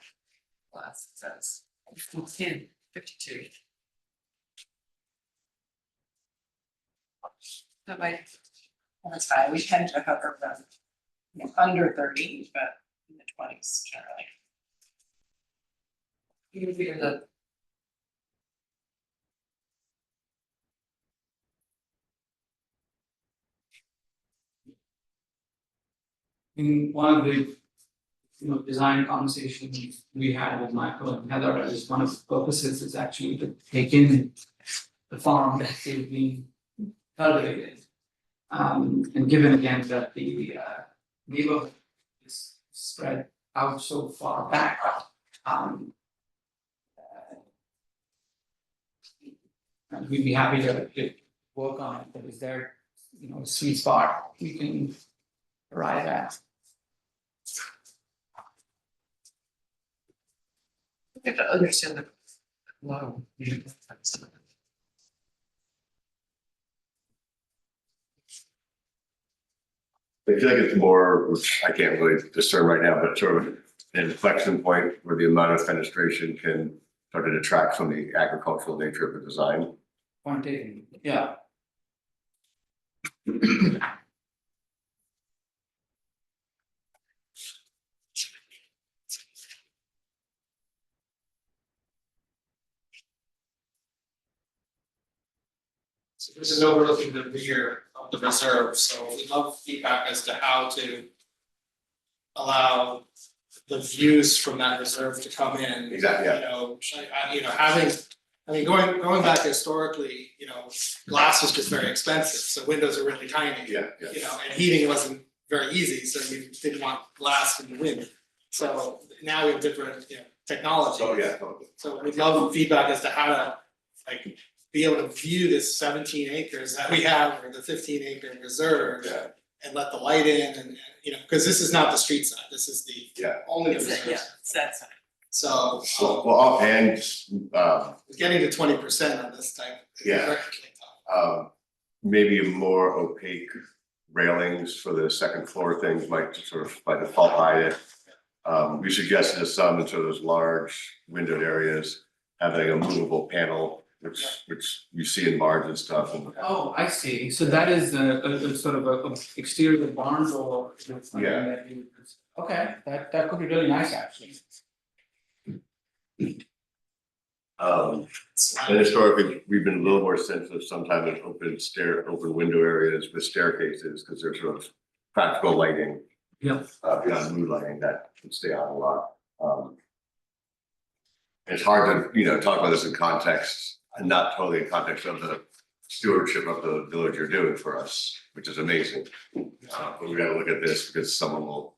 glass, it says. 52. That might,
That's fine, we tend to hover from, under 30, but in the 20s generally.
you can figure that.
In one of the, design conversations we had with Michael and Heather, is one of the purposes is actually to take in the farm that they've been cultivated. And given again that the neighborhood is spread out so far back, and we'd be happy to work on it, but is there, a sweet spot we can arrive at?
You have to understand the flow.
I feel like it's more, which I can't really discern right now, but sort of an inflection point where the amount of fenestration can start to detract from the agricultural nature of the design.
Point taken, yeah.
So this is overlooking the rear of the reserve, so we'd love feedback as to how to allow the views from that reserve to come in.
Exactly, yeah.
Going back historically, glass was just very expensive, so windows are really tiny.
Yeah.
And heating wasn't very easy, so you didn't want glass in the wind. So now we have different, technology.
Oh, yeah, totally.
So we'd love feedback as to how to, be able to view this 17 acres that we have, or the 15-acre reserve.
Yeah.
And let the light in and, because this is not the street side, this is the
Yeah.
only
It's
reserve.
it's that side.
So,
Well, offhand,
getting to 20% on this type. is
Yeah.
very tough.
maybe more opaque railings for the second floor things might sort of by default hide it. We suggested some in sort of those large windowed areas, having a movable panel, which you see in bars and stuff. And
Oh, I see, so that is a sort of a exterior barn door.
Yeah.
That you, okay, that could be really nice, actually.
and historically, we've been a little more sensitive sometimes in open window areas with staircases, because there's sort of practical lighting.
Yeah.
Beyond mood lighting that can stay on a lot. It's hard to, talk about this in context and not totally in context of the stewardship of the village you're doing for us, which is amazing. But we gotta look at this because someone will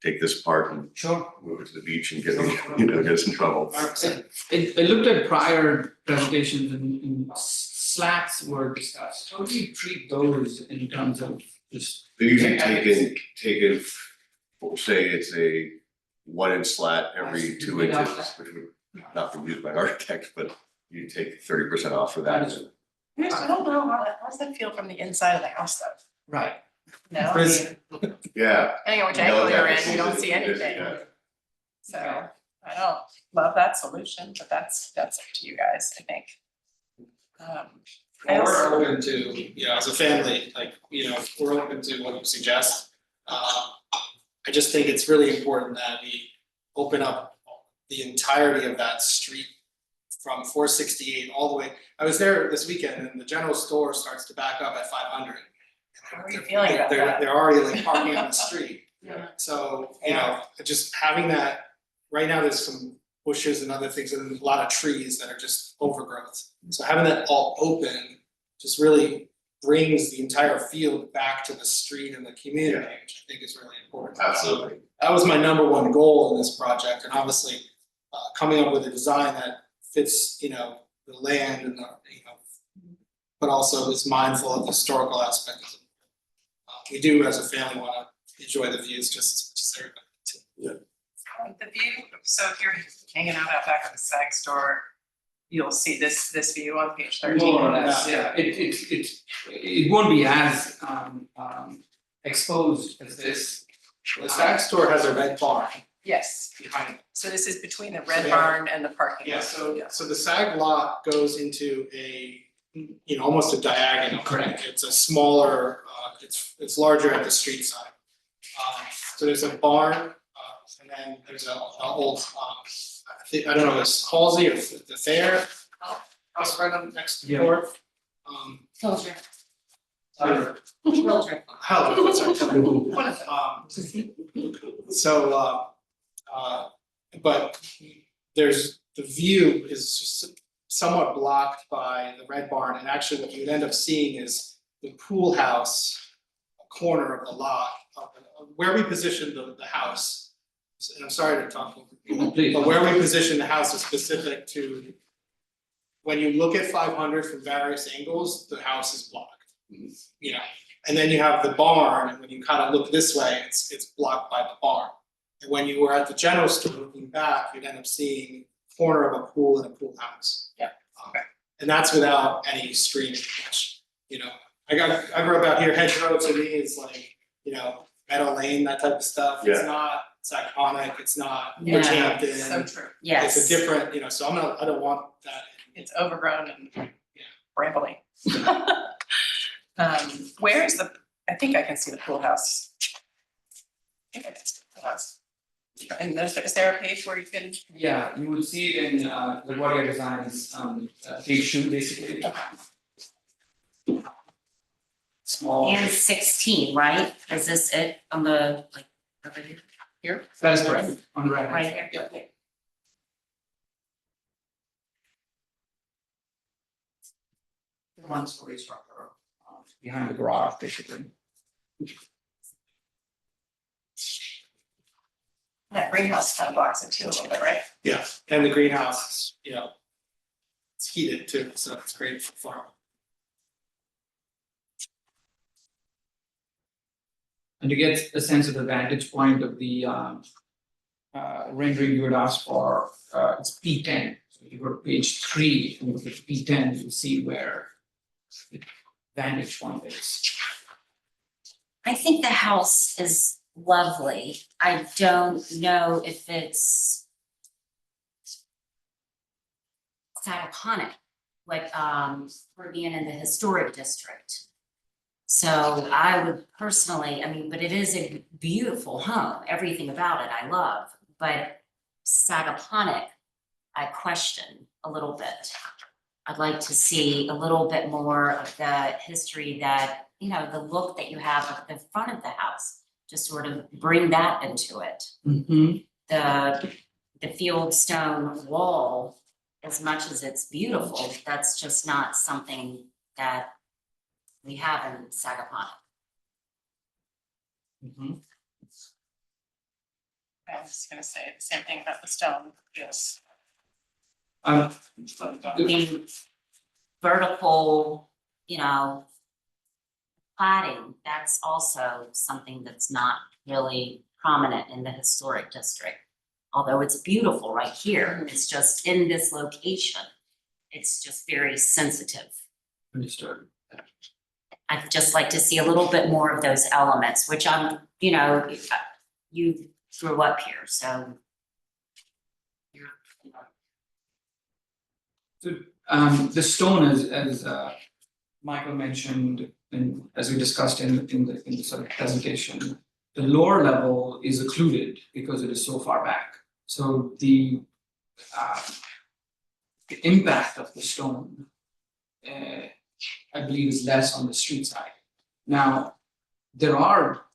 take this part and
Sure.
move it to the beach and get us in trouble.
I looked at prior presentations and slats were discussed, how do you treat those in terms of just?
They usually taken, say it's a 1-inch slat every 2 inches, which would not be used by architects, but you take 30% off for that.
I don't know, how does that feel from the inside of the house though?
Right.
No, I
Chris-
mean,
Yeah.
depending on which angle you're in, you don't see anything.
Yeah.
So I don't love that solution, but that's up to you guys, I think. I
Well,
also-
we're open to, as a family, we're open to what you suggest. I just think it's really important that we open up the entirety of that street from 468 all the way. I was there this weekend and the general store starts to back up at 500.
How are you feeling about that?
They're already parking on the street.
Yeah.
So, just having that, right now there's some bushes and other things and a lot of trees that are just overgrowth. So having that all open just really brings the entire field back to the street and the community, which I think is really important.
Absolutely.
So that was my number one goal in this project, and obviously coming up with a design that fits, the land and but also is mindful of the historical aspects. We do as a family wanna enjoy the views just as everybody too.
The view, so if you're hanging out back at the SAG store, you'll see this view on page 13.
More or less, yeah, it won't be as exposed as this.
The Saks store has a red barn
Yes,
behind it.
so this is between the red
So,
barn and the parking
Yeah,
lot.
so the SAG lot goes into a, almost a diagonal.
Correct.
It's a smaller, it's larger at the street side. So there's a barn, and then there's a old, I don't know, it's Halsey or the Fair house right on next door.
Children.
Or-
Children.
Hell, sorry, but there's, the view is just somewhat blocked by the red barn, and actually what you'd end up seeing is the pool house, a corner of the lot, where we positioned the house. And I'm sorry to talk over you,
Please.
but where we position the house is specific to, when you look at 500 from various angles, the house is blocked. And then you have the barn, and when you kind of look this way, it's blocked by the barn. And when you were at the general store looking back, you'd end up seeing a corner of a pool and a pool house.
Yeah.
Okay. And that's without any screening, which, I grew up out here, hedgerow to me is like, Meadow Lane, that type of stuff. It's
Yeah.
not, it's iconic, it's not
Yeah.
Bridgehampton.
So true.
Yes.
It's a different, so I don't want that.
It's overgrown and rambling. Where is I think I can see the pool house. I think I can see the pool house. And is there a page where you can?
Yeah, you will see it in the Warrior Designs page 2 basically. Small.
And 16, right? Is this it on the, like, over here?
Here?
That is correct, on the right.
Right here?
Yeah.
One story structure behind the garage basically.
That greenhouse kind of blocks it too a little bit, right?
Yeah, and the greenhouse, it's heated too, so it's great for farming.
And to get a sense of the vantage point of the rendering you would ask for, it's P10. So if you go to page 3 and look at P10, you'll see where the vantage point is.
I think the house is lovely. I don't know if it's iconic, like for being in the historic district. So I would personally, but it is a beautiful home, everything about it I love, but Sagaponic, I question a little bit. I'd like to see a little bit more of the history that, the look that you have at the front of the house, just sort of bring that into it.
Mm-hmm.
The field stone wall, as much as it's beautiful, that's just not something that we have in Sagaponic.
Mm-hmm.
I was just gonna say the same thing about the stone, yes.
The vertical, cladding, that's also something that's not really prominent in the historic district. Although it's beautiful right here, it's just in this location, it's just very sensitive.
Understood.
I'd just like to see a little bit more of those elements, which you grew up here, so.
So the stone as Michael mentioned, and as we discussed in the sort of presentation, the lower level is occluded because it is so far back. So the impact of the stone, I believe, is less on the street side. Now, there are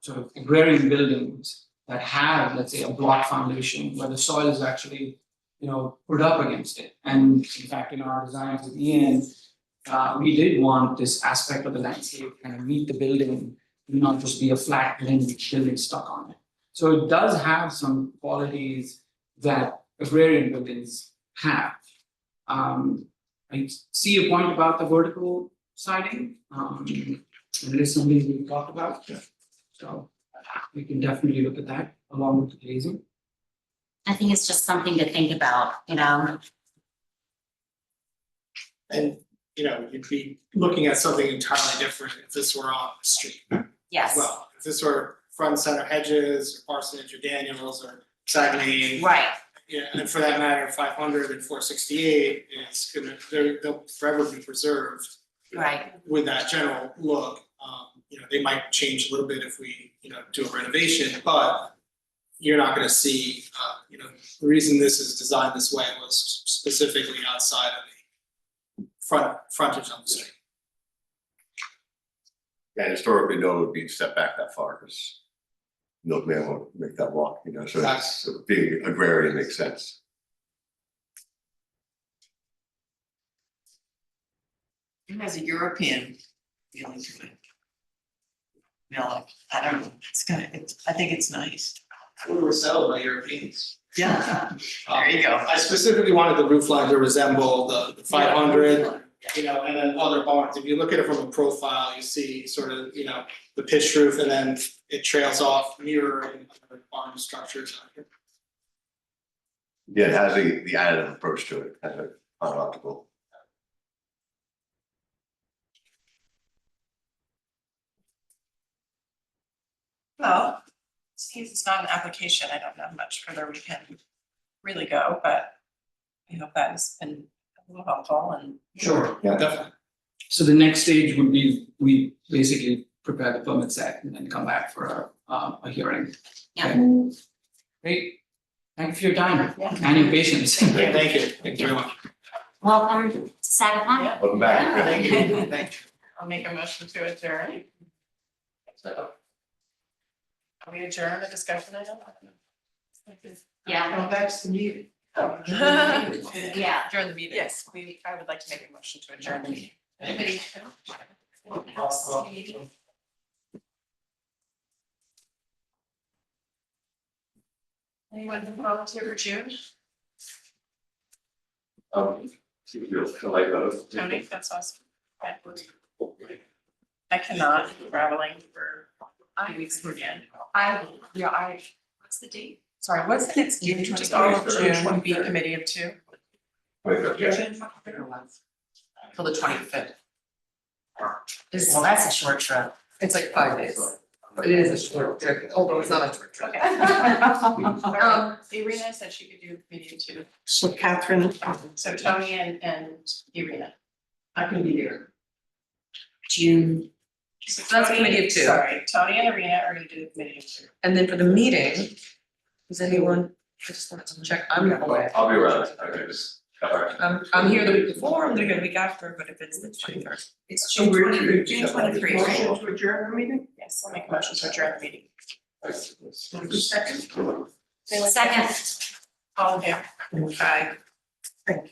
sort of agrarian buildings that have, let's say, a block foundation where the soil is actually, put up against it. And in fact, in our designs with Ian, we did want this aspect of the landscape kind of meet the building, not just be a flat building stuck on it. So it does have some qualities that agrarian buildings have. I see a point about the vertical siding, and it is something we talked about. So we can definitely look at that along with the glazing.
I think it's just something to think about, you know?
And, you know, you'd be looking at something entirely different if this were on the street as
Yes,
well. If this were front center hedges, or Parsonage or Daniels or Saguenay.
right,
Yeah, and for that matter, 500 and 468 is gonna, they'll forever be preserved
right,
with that general look. You know, they might change a little bit if we, you know, do a renovation, but you're not gonna see, you know, the reason this is designed this way was specifically outside of the frontage on the street.
And historically, no one would be set back that far, because milkman won't make that walk, you know, so it's, so being agrarian makes sense.
It has a European feeling to it. You know, like, I don't know, I think it's nice.
We were settled by Europeans.
Yeah, there you go.
I specifically wanted the roof line to resemble the 500, you know, and then other barns. If you look at it from a profile, you see sort of, you know, the pitched roof, and then it trails off mirroring other barn structures out here.
Yeah, it has the additive approach to it, kind of optical.
Well, since it's not an application, I don't know much further we can really go, but I hope that has been a little helpful and.
Sure.
Yeah, definitely.
So the next stage would be, we basically prepare the permit set and then come back for a hearing.
Yeah.
Okay. Great. Thank you for your time and your patience.
Thank you very much.
welcome to Sagapon.
Welcome back.
Thank you. Thank you.
I'll make a motion to adjourn. Are we adjourn the discussion item?
Yeah,
Well, that's the meeting.
yeah.
Adjourn the meeting. Yes, I would like to make a motion to adjourn the meeting. Anybody? Anyone volunteer for June?
Like those.
Tony, that's awesome. Okay. I cannot, I'm traveling for 2 weeks again. What's the date? Sorry, what's the next June? Just all of June, be committee of two.
Till the 25th.
Well, that's a short trip.
It's like 5 days. It is a short trip, although it's not a short trip.
Irina said she could do committee of two.
So Catherine,
So Tony and Irina.
I can be there.
June,
So
That's
Tony-
committee of two.
Sorry, Tony and Irina are gonna do the committee of two.
And then for the meeting, does anyone, I just wanted to check, I'm away.
I'll be around, okay, just.
I'm here the week before, I'm here the week after, but if it's the 23rd.
It's June 23, June 23, right?
motion to adjourn the meeting?
Yes, I'll make a motion to adjourn the meeting.
second.
All in favor? Aye.
Thank you.